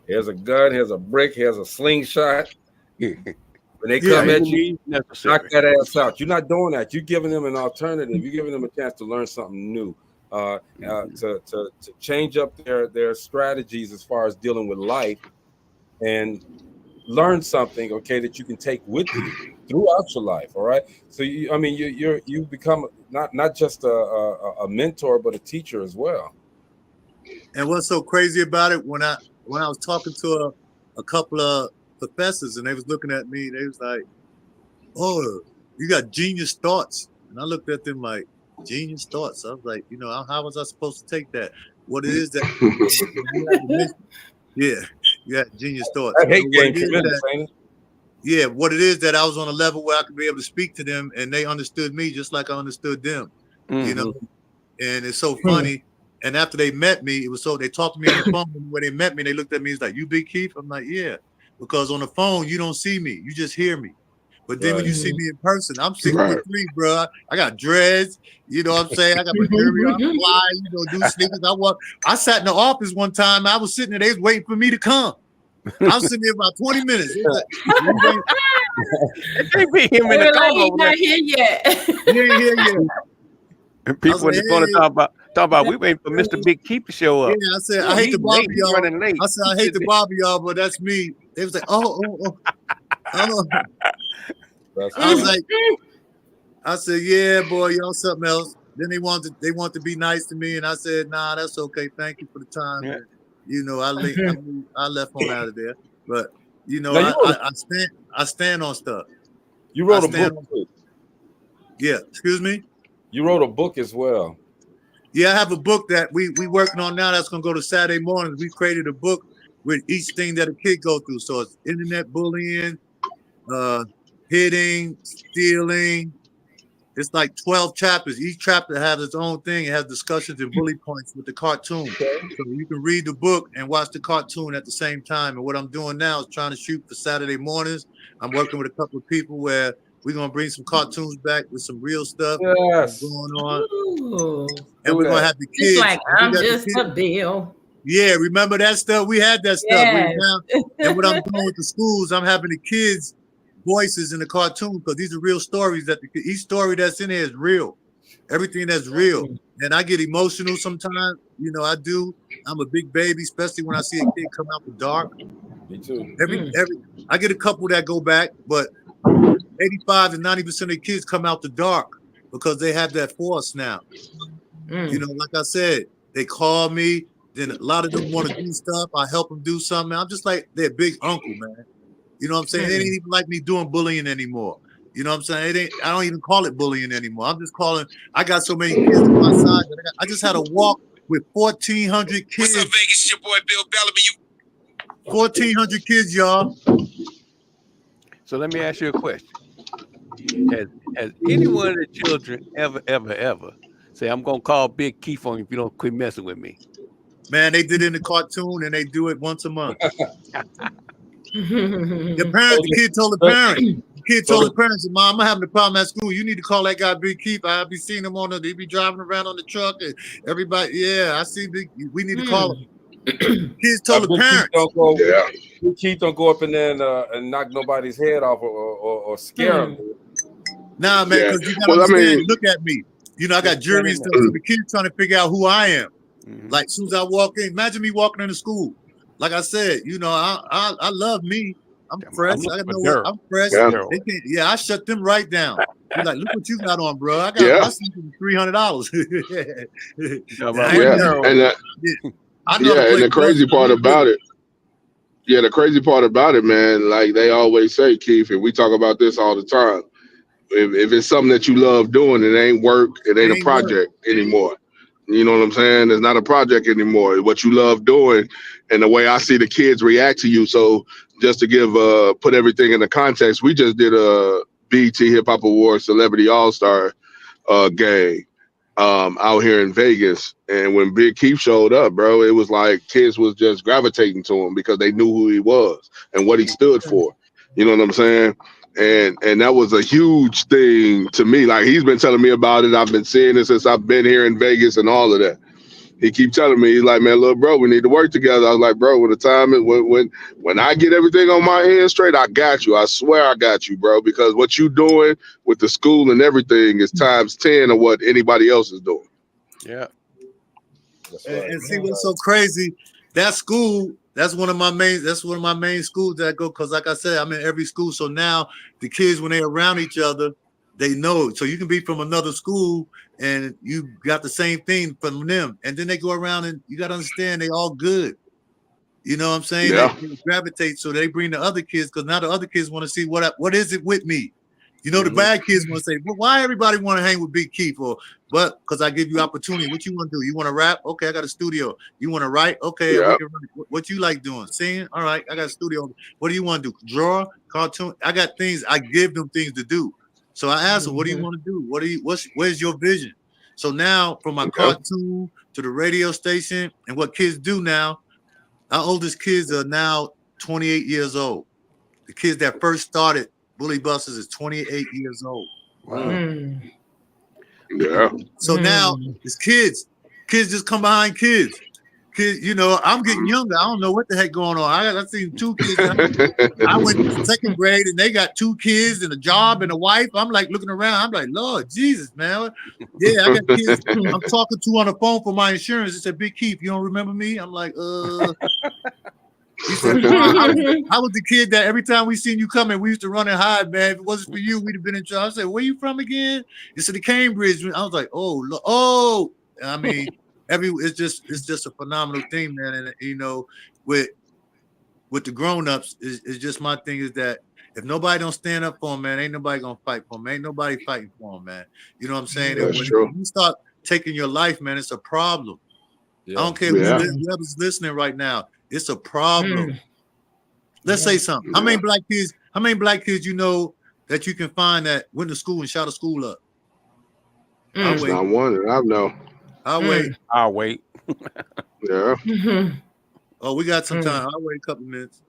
here's a gun, here's a brick, here's a slingshot. When they come at you, knock that ass out. You're not doing that. You're giving them an alternative. You're giving them a chance to learn something new, to change up their strategies as far as dealing with life, and learn something, okay, that you can take with you throughout your life. All right. So you become not just a mentor, but a teacher as well. And what's so crazy about it, when I was talking to a couple of professors and they was looking at me, they was like, oh, you got genius thoughts. And I looked at them like, genius thoughts. I was like, you know, how was I supposed to take that? What it is that genius thoughts. I hate game tremendous, ain't it? Yeah, what it is that I was on a level where I could be able to speak to them and they understood me just like I understood them. You know, and it's so funny. And after they met me, it was so they talked to me on the phone. When they met me, they looked at me, it's like, you Big Keith? I'm like, yeah. Because on the phone, you don't see me. You just hear me. But then when you see me in person, I'm 6'3", bro. I got dreads. You know what I'm saying? I got my jewelry on, fly, you know, do sneakers. I sat in the office one time. I was sitting there. They was waiting for me to come. I was sitting there about 20 minutes. They beat him in the car. He's not here yet. He ain't here yet. And people in the corner talk about we waiting for Mr. Big Keith to show up. Yeah, I said, I hate to bother y'all. I said, I hate to bother y'all, but that's me. They was like, oh. I was like, I said, yeah, boy, y'all something else. Then they want to be nice to me, and I said, nah, that's okay. Thank you for the time. Yeah. You know, I left on out of there, but you know, I stand on stuff. You wrote a book. Yeah, excuse me. You wrote a book as well. Yeah, I have a book that we working on now. That's gonna go to Saturday mornings. We created a book with each thing that a kid go through. So it's internet bullying, hitting, stealing. It's like 12 chapters. Each chapter has its own thing. It has discussions and bully points with the cartoon. So you can read the book and watch the cartoon at the same time. And what I'm doing now is trying to shoot for Saturday mornings. I'm working with a couple of people where we're going to bring some cartoons back with some real stuff going on. Ooh. And we're going to have the kids. It's like, I'm just a bill. Yeah, remember that stuff? We had that stuff. Yes. And what I'm doing with the schools, I'm having the kids' voices in the cartoon because these are real stories. Each story that's in there is real. Everything that's real. And I get emotional sometimes. You know, I do. I'm a big baby, especially when I see a kid come out the dark. Me too. I get a couple that go back, but 85 to 90% of the kids come out the dark because they have that force now. You know, like I said, they call me. Then a lot of them want to do stuff. I help them do something. I'm just like their big uncle, man. You know what I'm saying? It ain't even like me doing bullying anymore. You know what I'm saying? I don't even call it bullying anymore. I'm just calling. I got so many kids on my side. I just had a walk with 1,400 kids. What's up, Vegas? Your boy Bill Bellamy. 1,400 kids, y'all. So let me ask you a question. Has any one of the children ever say, I'm gonna call Big Keith on you if you don't quit messing with me? Man, they did it in the cartoon and they do it once a month. The kid told the parent. The kid told the parents, Mom, I'm having a problem at school. You need to call that guy Big Keith. I be seeing him he be driving around on the truck and everybody, I see we need to call him. Kids told the parents. Big Keith don't go up in there and knock nobody's head off or scare them. Nah, man, because you gotta understand, look at me. You know, I got jury and stuff, so the kids trying to figure out who I am. Like, as soon as I walk in, imagine me walking into school. Like I said, you know, I love me. I'm fresh. I'm fresh. I shut them right down. Be like, look what you got on, bro. I got my sleeping $300. And the crazy part about it. Yeah, the crazy part about it, man, like they always say, Keith, and we talk about this all the time. If it's something that you love doing, it ain't work, it ain't a project anymore. You know what I'm saying? It's not a project anymore. What you love doing, and the way I see the kids react to you. So just to give put everything in the context, we just did a BET Hip Hop Awards Celebrity All-Star game out here in Vegas. And when Big Keith showed up, bro, it was like kids was just gravitating to him because they knew who he was and what he stood for. You know what I'm saying? And that was a huge thing to me. Like, he's been telling me about it. I've been seeing it since I've been here in Vegas and all of that. He keeps telling me, he's like, man, little bro, we need to work together. I was like, bro, when the time is when I get everything on my end straight, I got you. I swear I got you, bro, because what you doing with the school and everything is times 10 of what anybody else is doing. Yeah. And see what's so crazy? That school, that's one of my main schools that I go, because like I said, I'm in every school. So now the kids, when they're around each other, they know. So you can be from another school and you got the same thing from them. And then they go around and you got to understand they all good. You know what I'm saying? Yeah. They gravitate. So they bring the other kids, because now the other kids want to see what is it with me? You know, the bad kids want to say, well, why everybody want to hang with Big Keith? But because I give you opportunity. What you want to do? You want to rap? Okay, I got a studio. You want to write? Okay, we can run. What you like doing? Singing? All right, I got a studio. What do you want to do? Draw? Cartoon? I got things. I give them things to do. So I ask them, what do you want to do? Where's your vision? So now, from my cartoon to the radio station and what kids do now, our oldest kids are now 28 years old. The kids that first started Bully Busters is 28 years old. Wow. Yeah. So now it's kids. Kids just come behind kids. Kids, you know, I'm getting younger. I don't know what the heck going on. I seen 2 kids. I went to 2nd grade and they got 2 kids and a job and a wife. I'm like looking around. I'm like, Lord Jesus, man. Yeah, I got kids. I'm talking to on the phone for my insurance. It said, Big Keith, you don't remember me? I'm like, He said, I was the kid that every time we seen you coming, we used to run and hide, man. If it wasn't for you, we'd have been in trouble. I said, where you from again? He said, the Cambridge. I was like, oh. I mean, it's just a phenomenal thing, man. And you know, with the grown-ups, is just my thing is that if nobody don't stand up for them, man, ain't nobody gonna fight for them. Ain't nobody fighting for them, man. You know what I'm saying? That's when true. you start taking your life, man, it's a problem. Yeah. I don't care whoever's listening right now. It's a problem. Let's say something. How many black kids you know that you can find that went to school and shot a school up? That's not one that I know. I'll wait. Yeah. Oh, we got some time. I'll wait a couple minutes.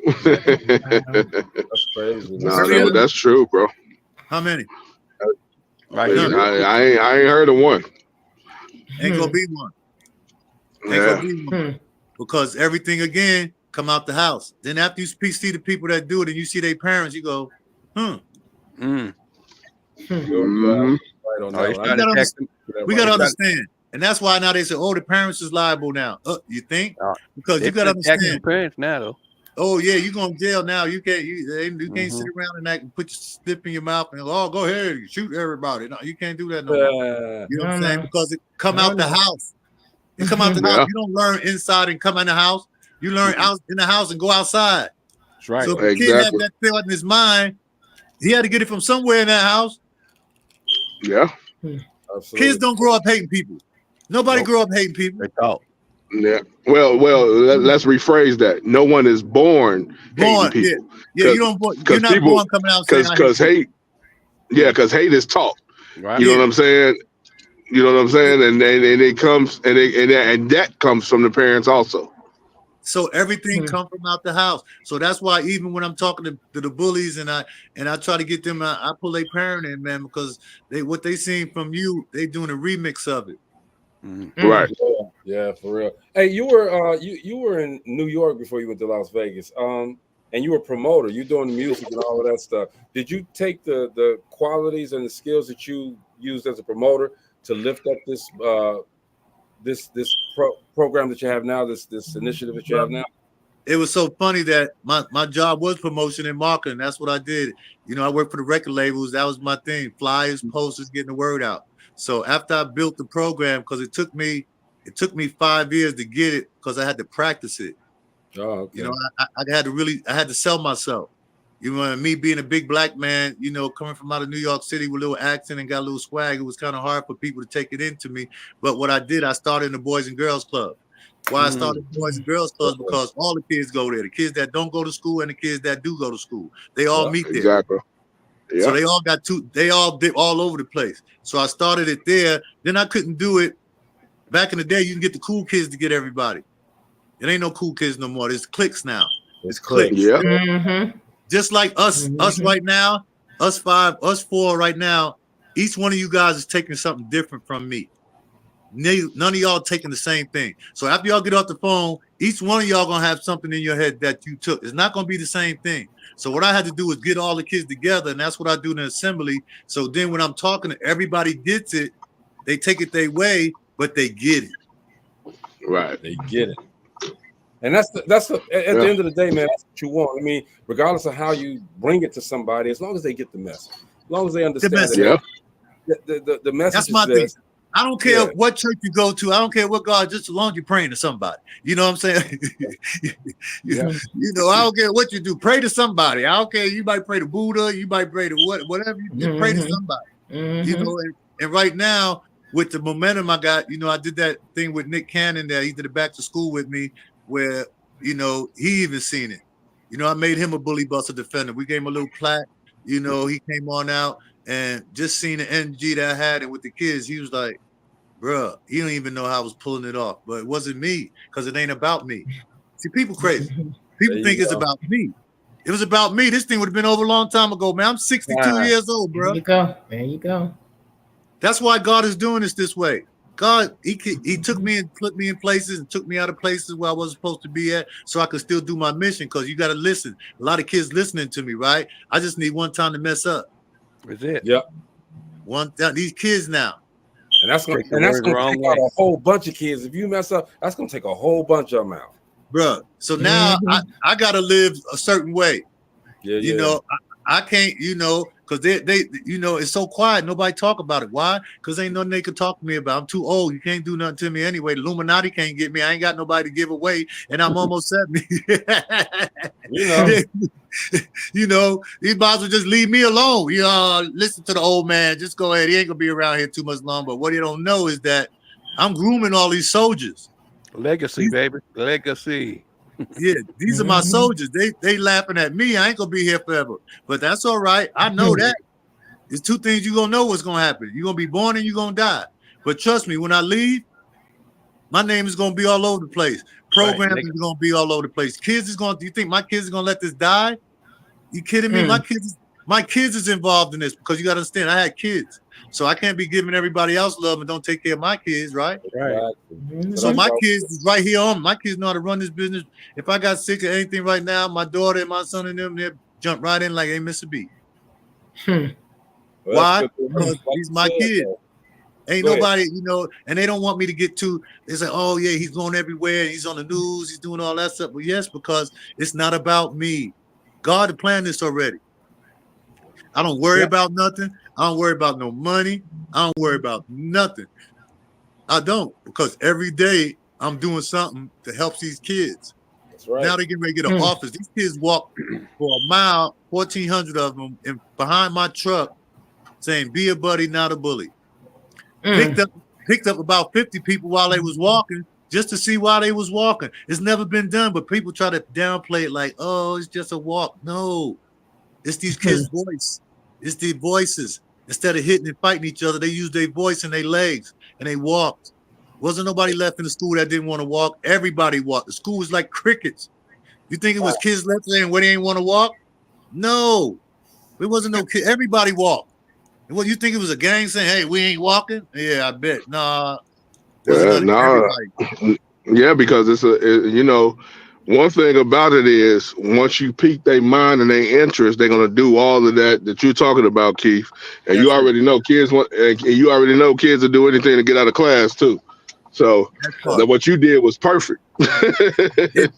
That's crazy. No, that's true, bro. How many? I ain't heard of one. Ain't gonna be one. Gonna be one. Because everything again come out the house. Then after you see the people that do it and you see their parents, you go, We gotta understand. And that's why now they say, the parents is liable now. You think? Because you gotta understand. Parents now, though. Oh yeah, you going to jail now. You can't sit around and act and put your slip in your mouth and go ahead, shoot everybody. No, you can't do that no more. You know what I'm saying? Because it come out the house. It come out the house. You don't learn inside and come in the house. You learn out in the house and go outside. That's right. So if the kid had that thought in his mind, he had to get it from somewhere in that house. Yeah. Absolutely. Kids don't grow up hating people. Nobody grew up hating people. They thought. Yeah. Well, let's rephrase that. No one is born hating people. Yeah, you're not born coming out saying because hate. Yeah, because hate is taught. Right. You know what I'm saying? You know what I'm saying? And it comes and that comes from the parents also. So everything comes from out the house. So that's why even when I'm talking to the bullies and I try to get them, I pull their parent in, man, because what they seen from you, they doing a remix of it. Right. Yeah, for real. Hey, you were in New York before you went to Las Vegas. And you were a promoter. You're doing the music and all of that stuff. Did you take the qualities and the skills that you used as a promoter to lift up this program that you have now, this initiative that you have now? It was so funny that my job was promotion and marketing. That's what I did. You know, I worked for the record labels. That was my thing. Flyers, posters, getting the word out. So after I built the program, because it took me 5 years to get it, because I had to practice it. Oh, okay. You know, I had to sell myself. You know, me being a big black man, you know, coming from out of New York City with a little accent and got a little swag, it was kind of hard for people to take it into me. But what I did, I started in the Boys and Girls Club. Why I started Boys and Girls Clubs, because all the kids go there. The kids that don't go to school and the kids that do go to school, they all meet there. Exactly. Yeah. So they all did all over the place. So I started it there. Then I couldn't do it. Back in the day, you can get the cool kids to get everybody. It ain't no cool kids no more. There's cliques now. It's cliques. Yeah. Just like us right now, us four right now, each one of you guys is taking something different from me. None of y'all taking the same thing. So after y'all get off the phone, each one of y'all gonna have something in your head that you took. It's not gonna be the same thing. So what I had to do is get all the kids together, and that's what I do in the assembly. So then when I'm talking to everybody gets it, they take it their way, but they get it. Right. They get it. And at the end of the day, man, that's what you want. I mean, regardless of how you bring it to somebody, as long as they get the message, as long as they understand the message. That's my thing. I don't care what church you go to. I don't care what God, just as long as you're praying to somebody. You know what I'm saying? You know, I don't care what you do. Pray to somebody. I don't care. You might pray to Buddha. You might pray to whatever. You just pray to somebody. You know, and right now, with the momentum I got, you know, I did that thing with Nick Cannon there. He did it back to school with me, where, you know, he even seen it. You know, I made him a bully buster defender. We gave him a little plaque. You know, he came on out and just seen the energy that I had it with the kids. He was like, bruh, he don't even know how I was pulling it off. But it wasn't me, because it ain't about me. See, people crazy. People think it's about me. It was about me. This thing would have been over a long time ago, man. I'm 62 years old, bro. There you go. There you go. That's why God is doing this way. God, he took me and put me in places and took me out of places where I wasn't supposed to be at, so I could still do my mission, because you got to listen. A lot of kids listening to me, right? I just need one time to mess up. That's it. Yep. One time, these kids now. And that's going to take out a whole bunch of kids. If you mess up, that's going to take a whole bunch of them out. Bruh. So now I got to live a certain way. Yeah, you know, I can't, you know, because they, you know, it's so quiet. Nobody talk about it. Why? Because ain't nothing they can talk to me about. I'm too old. You can't do nothing to me anyway. The Illuminati can't get me. I ain't got nobody to give away, and I'm almost 70. You know. You know, you might as well just leave me alone. You know, listen to the old man. Just go ahead. He ain't gonna be around here too much long. But what you don't know is that I'm grooming all these soldiers. Legacy, baby. Legacy. Yeah, these are my soldiers. They laughing at me. I ain't gonna be here forever. But that's all right. I know that. There's two things you're gonna know what's gonna happen. You're gonna be born and you're gonna die. But trust me, when I leave, my name is gonna be all over the place. Programs is gonna be all over the place. Kids is gonna. Do you think my kids are gonna let this die? You kidding me? My kids is involved in this, because you gotta understand, I had kids, so I can't be giving everybody else love and don't take care of my kids, right? Right. So my kids is right here on. My kids know how to run this business. If I got sick of anything right now, my daughter and my son and them, they jump right in like they miss a beat. Well, why? Because these my kids. Ain't Go ahead. nobody, and they don't want me to get too. They say, "Oh yeah, he's going everywhere. He's on the news. He's doing all that stuff." But yes, because it's not about me. God had planned this already. I don't worry about nothing. I don't worry about no money. I don't worry about nothing. I don't, because every day I'm doing something to help these kids. That's right. Now they get ready to get an office. These kids walk for a mile, 1,400 of them, and behind my truck, saying, "Be a buddy, not a bully." Picked up about 50 people while they was walking, just to see why they was walking. It's never been done, but people try to downplay it like, "Oh, it's just a walk." No, it's these kids' voice. It's the voices. Instead of hitting and fighting each other, they use their voice and their legs, and they walked. Wasn't nobody left in the school that didn't want to walk. Everybody walked. The school was like crickets. You think it was kids left saying where they didn't want to walk? No, it wasn't no kid. Everybody walked. And what, you think it was a gang saying, "Hey, we ain't walking"? Yeah, I bet. Nah. Yeah, because it's one thing about it is once you pique their mind and their interest, they're gonna do all of that you're talking about, Keith. And you already know kids want, and you already know kids will do anything to get out of class too. So what you did was perfect. It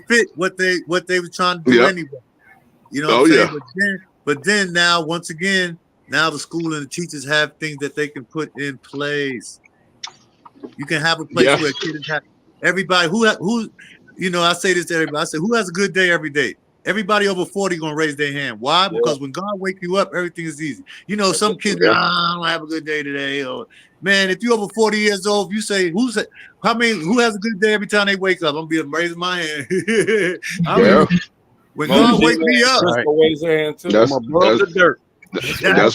fit what they were trying to do anyway. You know what I'm saying? But then now, once again, now the school and the teachers have things that they can put in place. You can have a place where a kid is happy. Everybody who I say this to everybody. I say, who has a good day every day? Everybody over 40 gonna raise their hand. Why? Because when God wake you up, everything is easy. Some kids, I don't have a good day today. Or man, if you're over 40 years old, if you say, who has a good day every time they wake up? I'm gonna be raising my hand. When God wake me up, that's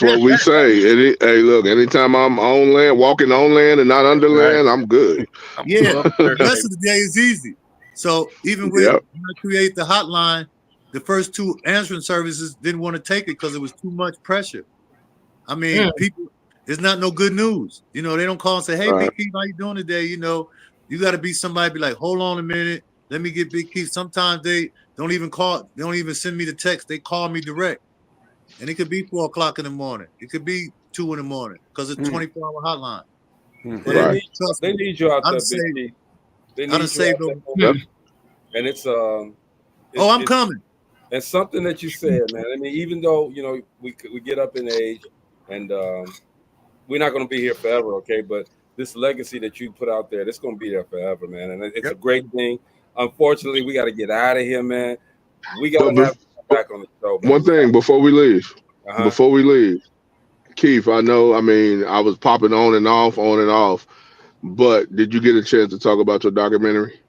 what we say. Hey, look, anytime I'm on land, walking on land and not under land, I'm good. Yeah, the rest of the day is easy. So even when I create the hotline, the first two answering services didn't want to take it because it was too much pressure. I mean, people, it's not no good news. They don't call and say, "Hey, Big Keith, how you doing today?" You got to be somebody, be like, "Hold on a minute, let me get Big Keith." Sometimes they don't even call, they don't even send me the text. They call me direct. And it could be 4 o'clock in the morning. It could be 2 in the morning because it's 24-hour hotline. They need you out there, Big Keith. They need you out there. And it's I'm coming. And something that you said, man. I mean, even though we get up in age, and we're not going to be here forever, okay? But this legacy that you put out there, it's going to be there forever, man. And it's a great thing. Unfortunately, we got to get out of here, man. We got to have back on the show. Man. One thing before we leave, Keith, I was popping on and off, but did you get a chance to talk about your documentary?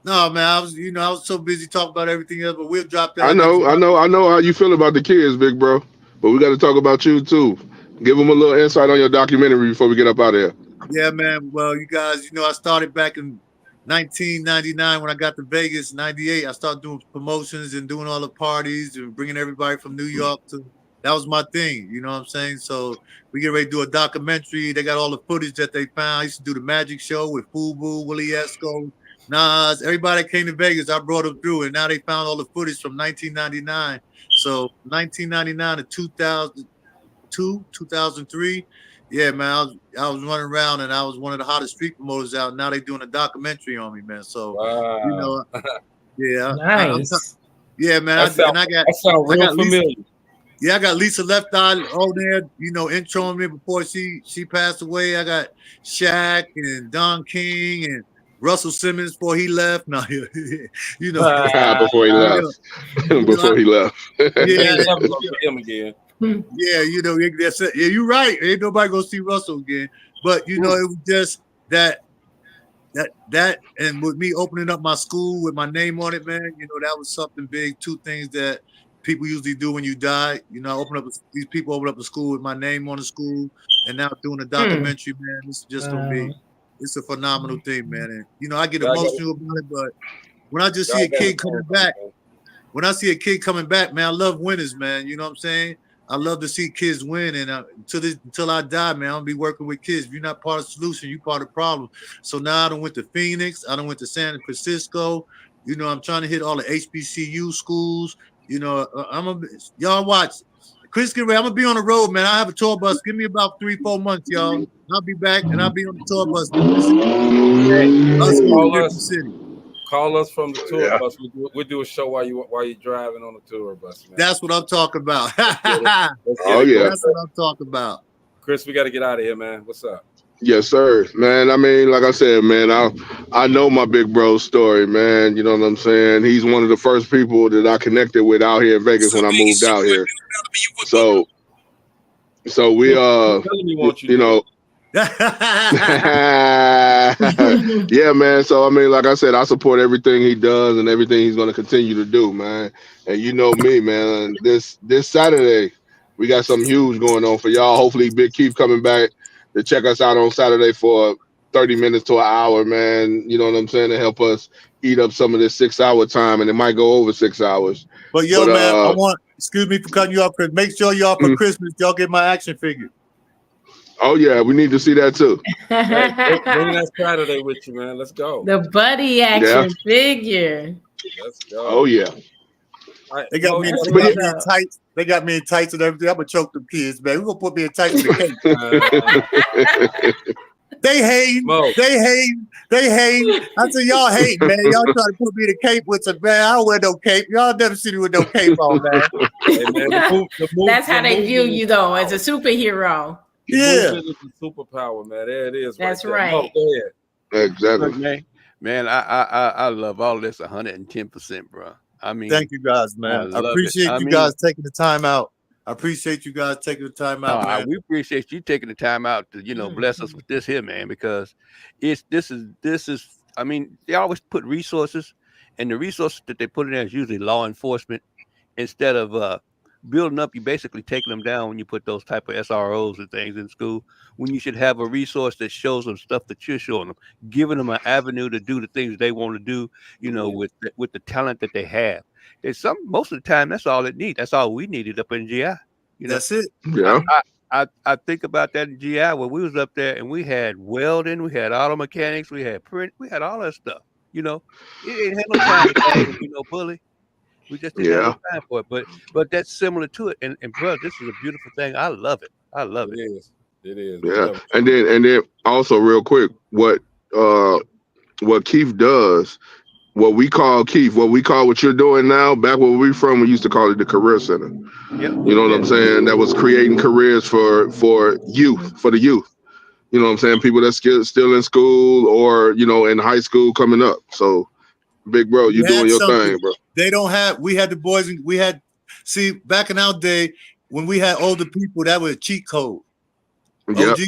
No, man, I was so busy talking about everything else, but we'll drop that. I know how you feel about the kids, big bro, but we got to talk about you too. Give them a little insight on your documentary before we get up out of here. Yeah, man. Well, you guys, I started back in 1999 when I got to Vegas. 98, I started doing promotions and doing all the parties and bringing everybody from New York to. That was my thing, you know what I'm saying? So we get ready to do a documentary. They got all the footage that they found. I used to do the magic show with Fubu, Willie Esco, Nas. Everybody that came to Vegas, I brought them through, and now they found all the footage from 1999. So 1999 to 2002, 2003. Yeah, man, I was running around and I was one of the hottest street promoters out. Now they doing a documentary on me, man. So nice. Man. That sounds real familiar. I got Lisa Left Eye over there, introing me before she passed away. I got Shaq and Don King and Russell Simmons before he left. No, before he left. Before he left. Him again. That's it. Yeah, you're right. Ain't nobody gonna see Russell again. But it was just that, and with me opening up my school with my name on it, man. That was something big. Two things that people usually do when you die. These people open up a school with my name on the school, and now doing a documentary, man. This is just gonna be. It's a phenomenal thing, man. And I get emotional about it, but when I just see a kid coming back. When I see a kid coming back, man, I love winners, man. You know what I'm saying? I love to see kids win, and until I die, man, I'll be working with kids. If you're not part of the solution, you're part of the problem. So now I done went to Phoenix, I done went to San Francisco. I'm trying to hit all the HBCU schools. Y'all watch Chris, get ready. I'm gonna be on the road, man. I have a tour bus. Give me about 3-4 months, y'all. I'll be back and I'll be on the tour bus. Call us from the tour Yeah. bus. We'll do a show while you're driving on the tour bus, man. That's what I'm talking about. Oh yeah. That's what I'm talking about. Chris, we got to get out of here, man. What's up? Yes, sir, man. I mean, like I said, man, I know my big bro's story, man. You know what I'm saying? He's one of the first people that I connected with out here in Vegas when I moved out here. So we you know. Yeah, man. So I mean, like I said, I support everything he does and everything he's going to continue to do, man. And you know me, man. This Saturday, we got something huge going on for y'all. Hopefully, Big Keith coming back to check us out on Saturday for 30 minutes to an hour, man. You know what I'm saying? To help us eat up some of this 6-hour time, and it might go over 6 hours. But man, excuse me for cutting you off, Chris. Make sure y'all for Christmas, y'all get my action figure. Oh yeah, we need to see that too. Hey, bring that Saturday with you, man. Let's go. The buddy action figure. Let's go. Oh yeah. They got me in tights. They got me in tights and everything. I'm gonna choke them kids, man. We're gonna put me in tights with the cake. They hate. I said, y'all hate, man. Y'all trying to put me in a cape with some, man. I don't wear no cape. Y'all never see me with no cape on, man. Hey, man, That's how they view you, though, as a superhero. Yeah. It's a superpower, man. There it is. That's right. right. Go ahead. Exactly. Man, I love all this 110%, bro. I mean, thank you guys, man. I appreciate you guys taking the time out. I appreciate you guys taking the time out, man. We appreciate you taking the time out to, bless us with this here, man, because this is. I mean, they always put resources, and the resources that they put in there is usually law enforcement. Instead of building up, you basically taking them down when you put those type of SROs and things in school. When you should have a resource that shows them stuff that you're showing them, giving them an avenue to do the things they want to do, with the talent that they have. Most of the time, that's all it needs. That's all we needed up in GI. That's it. Yeah. I think about that in GI where we was up there and we had welding, we had auto mechanics, we had print, we had all that stuff. It ain't had no time to bully. We just didn't have no time for it. But that's similar to it. And bro, this is a beautiful thing. I love it. I love it. It is. Yeah. And then also real quick, what Keith does, what you're doing now, back where we from, we used to call it the Career Center. Yep. You know what I'm saying? That was creating careers for the youth. You know what I'm saying? People that's still in school or, in high school coming up. So, big bro, you doing your thing, bro. We had the boys, and see, back in our day, when we had older people, that was a cheat code. Yep.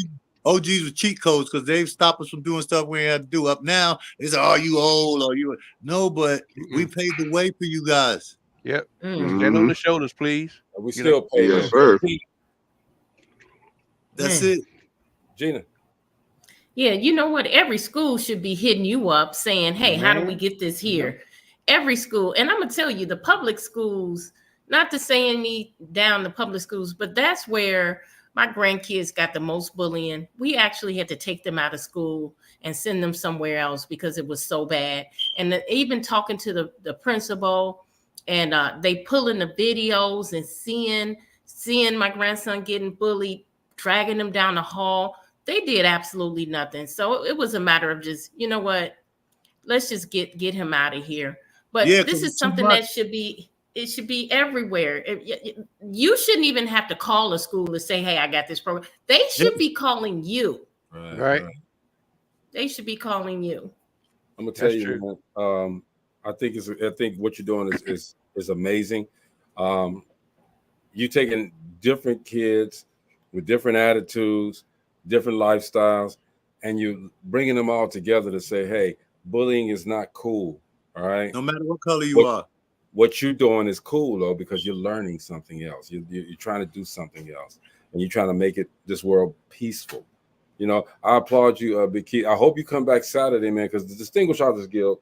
OGs with cheat codes because they've stopped us from doing stuff we ain't had to do. Up now, it's are you old or you? No, but we paved the way for you guys. Yep. Stand on the shoulders, please. We still pay. Yes, sir. That's it. Gina. Yeah, you know what? Every school should be hitting you up saying, hey, how do we get this here? Every school. And I'm going to tell you, the public schools, not to say any down the public schools, but that's where my grandkids got the most bullying. We actually had to take them out of school and send them somewhere else because it was so bad. And even talking to the principal, and they pulling the videos and seeing my grandson getting bullied, dragging him down the hall. They did absolutely nothing. So it was a matter of just, you know what, let's just get him out of here. But this is something that should be everywhere. You shouldn't even have to call a school to say, hey, I got this program. They should be calling you. Right. They should be calling you. I'm gonna tell you, man, I think what you're doing is amazing. You taking different kids with different attitudes, different lifestyles, and you bringing them all together to say, hey, bullying is not cool. All right. No matter what color you are. What you're doing is cool though, because you're learning something else. You're trying to do something else, and you're trying to make this world peaceful. I applaud you, Big Keith. I hope you come back Saturday, man, because the Distinguished Authors Guild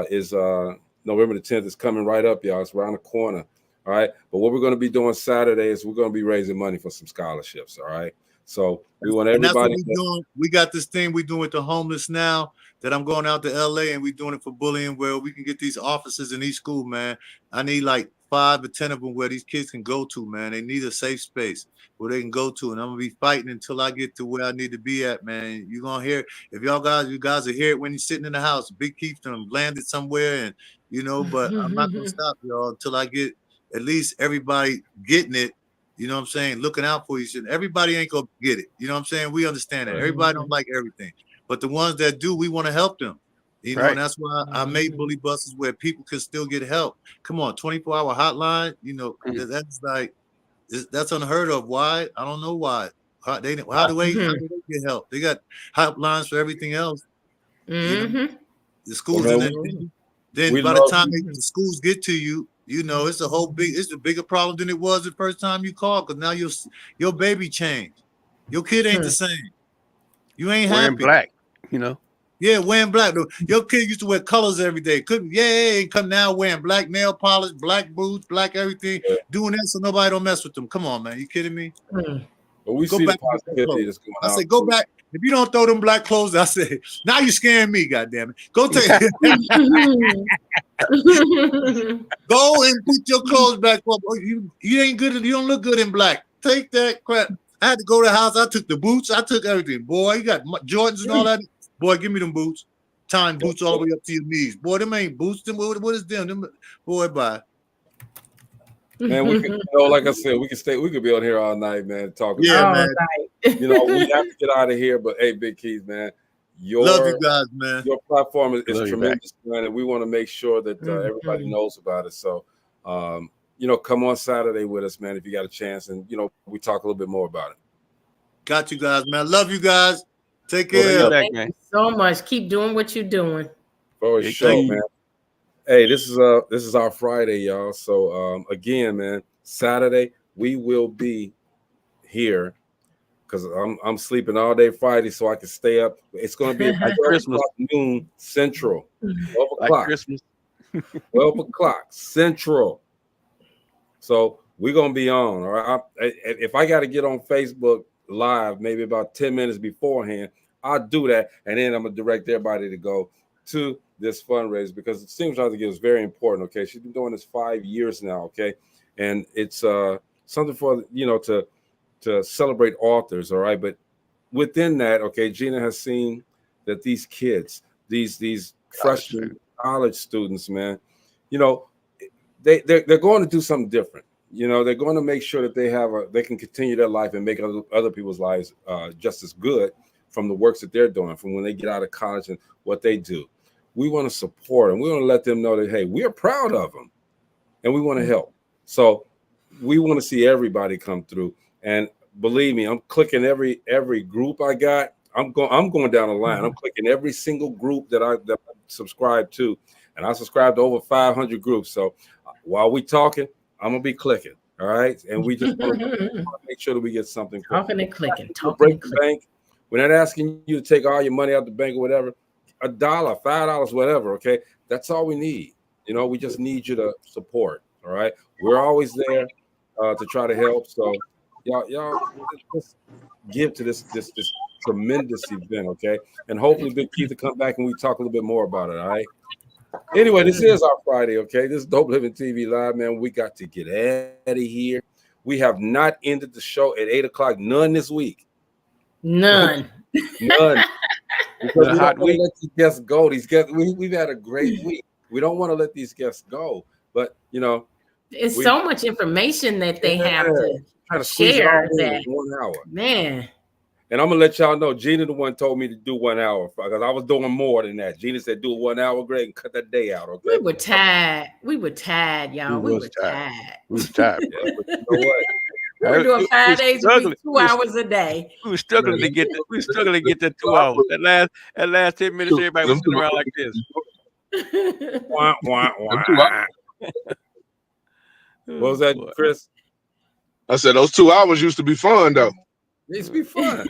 is November the 10th. Is coming right up, y'all. It's around the corner. All right. But what we're going to be doing Saturday is we're going to be raising money for some scholarships. All right. So we want everybody. That's what we're doing. We got this thing we're doing with the homeless now that I'm going out to LA and we're doing it for bullying where we can get these officers in each school, man. I need like 5 or 10 of them where these kids can go to, man. They need a safe space where they can go to, and I'm gonna be fighting until I get to where I need to be at, man. You're gonna hear if you guys will hear it when you're sitting in the house. Big Keith done landed somewhere, and but I'm not gonna stop, y'all, until I get at least everybody getting it. You know what I'm saying? Looking out for each other. Everybody ain't gonna get it. You know what I'm saying? We understand that. Everybody don't like everything, but the ones that do, we want to help them. And that's why I made bully buses where people can still get help. Come on, 24-hour hotline. That's like that's unheard of. Why? I don't know why. How do they get help? They got hotlines for everything else. The schools and then by the time the schools get to you, it's a bigger problem than it was the first time you called, because now your baby changed. Your kid ain't the same. You ain't happy. Black, Yeah, wearing black. Your kid used to wear colors every day. Come now wearing black nail polish, black boots, black everything, doing that so nobody don't mess with them. Come on, man. You kidding me? But we go see back the positivity that's going on. I say, go back. If you don't throw them black clothes, I say, now you're scaring me, goddammit. Go take Go and put your clothes back up. You ain't good. You don't look good in black. Take that crap. I had to go to the house. I took the boots. I took everything. Boy, you got Jordans and all that. Boy, give me them boots. Tying boots all the way up to your knees. Boy, them ain't boots. What is them? Boy, bye. Man, we could, like I said, we could be on here all night, man, talking. Yeah, man. We have to get out of here. But hey, Big Keith, man, love you guys, man. Your platform is tremendous, man, and we want to make sure that everybody knows about it. So, come on Saturday with us, man, if you got a chance, and we talk a little bit more about it. Got you guys, man. Love you guys. Take care. Thank you so much. Keep doing what you're doing. For sure, man. Hey, this is our Friday, y'all. So again, man, Saturday we will be here because I'm sleeping all day Friday so I can stay up. It's going to be at Christmas noon Central, 12 o'clock. Like Christmas. 12 o'clock Central. So we're gonna be on. All right. If I got to get on Facebook Live, maybe about 10 minutes beforehand, I'll do that, and then I'm gonna direct everybody to go to this fundraiser because it seems like it's very important. Okay, she's been doing this 5 years now. Okay, and it's something for to celebrate authors. All right, but within that, okay, Gina has seen that these kids, these freshman college students, man, they're going to do something different. They're going to make sure that they can continue their life and make other people's lives just as good from the works that they're doing, from when they get out of college and what they do. We want to support them. We want to let them know that, hey, we're proud of them and we want to help. So we want to see everybody come through. And believe me, I'm clicking every group I got. I'm going down the line. I'm clicking every single group that I subscribe to. And I subscribe to over 500 groups. So while we talking, I'm going to be clicking. All right. And we just want to make sure that we get something. Talking and clicking. Break the bank. We're not asking you to take all your money out the bank or whatever. $1, $5, whatever. Okay. That's all we need. We just need you to support. All right. We're always there to try to help. So y'all just give to this tremendous event. Okay. And hopefully Big Keith will come back and we talk a little bit more about it. All right. Anyway, this is our Friday, okay? This is Dope Living TV Live, man. We got to get out of here. We have not ended the show at 8 o'clock. None this week. None. Because we don't want to let these guests go. These guests, we've had a great week. We don't want to let these guests go. But, it's so much information that they have to share that 1 hour. Man. And I'm gonna let y'all know, Gina the one told me to do 1 hour because I was doing more than that. Gina said do 1 hour, Greg, and cut that day out. Okay. We were tired, y'all. We were tired. We were tired. Yeah, but you know what? We were doing 5 days a week, 2 hours a day. We were struggling to get that 2 hours. That last 10 minutes, everybody was sitting around like this. Wah, wah, wah. What was that, Chris? I said those 2 hours used to be fun though. It used to be fun.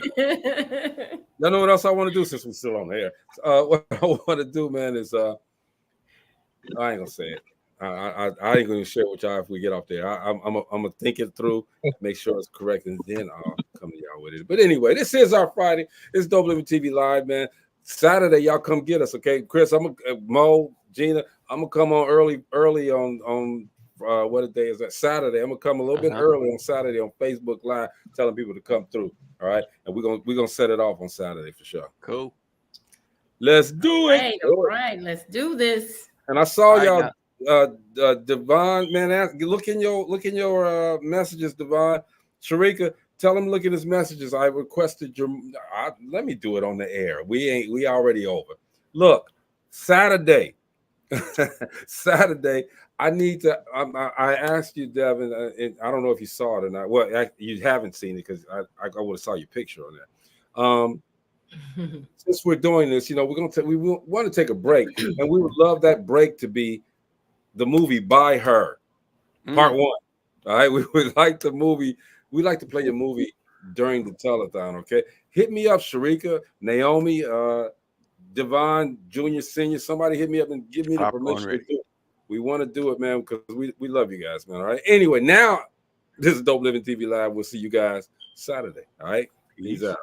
Y'all know what else I want to do since we're still on the air? What I want to do, man, is I ain't gonna say it. I ain't gonna share it with y'all if we get off there. I'm gonna think it through, make sure it's correct, and then I'll come to y'all with it. But anyway, this is our Friday. It's Dope Living TV Live, man. Saturday, y'all come get us, okay? Chris, Mo, Gina, I'm gonna come on early on what day is that? Saturday. I'm gonna come a little bit early on Saturday on Facebook Live, telling people to come through. All right, and we're gonna set it off on Saturday for sure. Cool. Let's do it. All right, let's do this. And I saw y'all, Devon, man. Look in your messages, Devon. Sharika, tell him look at his messages. I requested your. Let me do it on the air. We already over. Look, Saturday. Saturday. I need to. I asked you, Devin. And I don't know if you saw it or not. Well, you haven't seen it because I would have saw your picture on that. Since we're doing this, we want to take a break, and we would love that break to be the movie By Her, Part 1. All right, we would like the movie. We like to play your movie during the telethon. Okay, hit me up, Sharika, Naomi, Devon, Junior, Senior. Somebody hit me up and give me the permission to do it. We want to do it, man, because we love you guys, man. All right. Anyway, now this is Dope Living TV Live. We'll see you guys Saturday. All right. Peace out.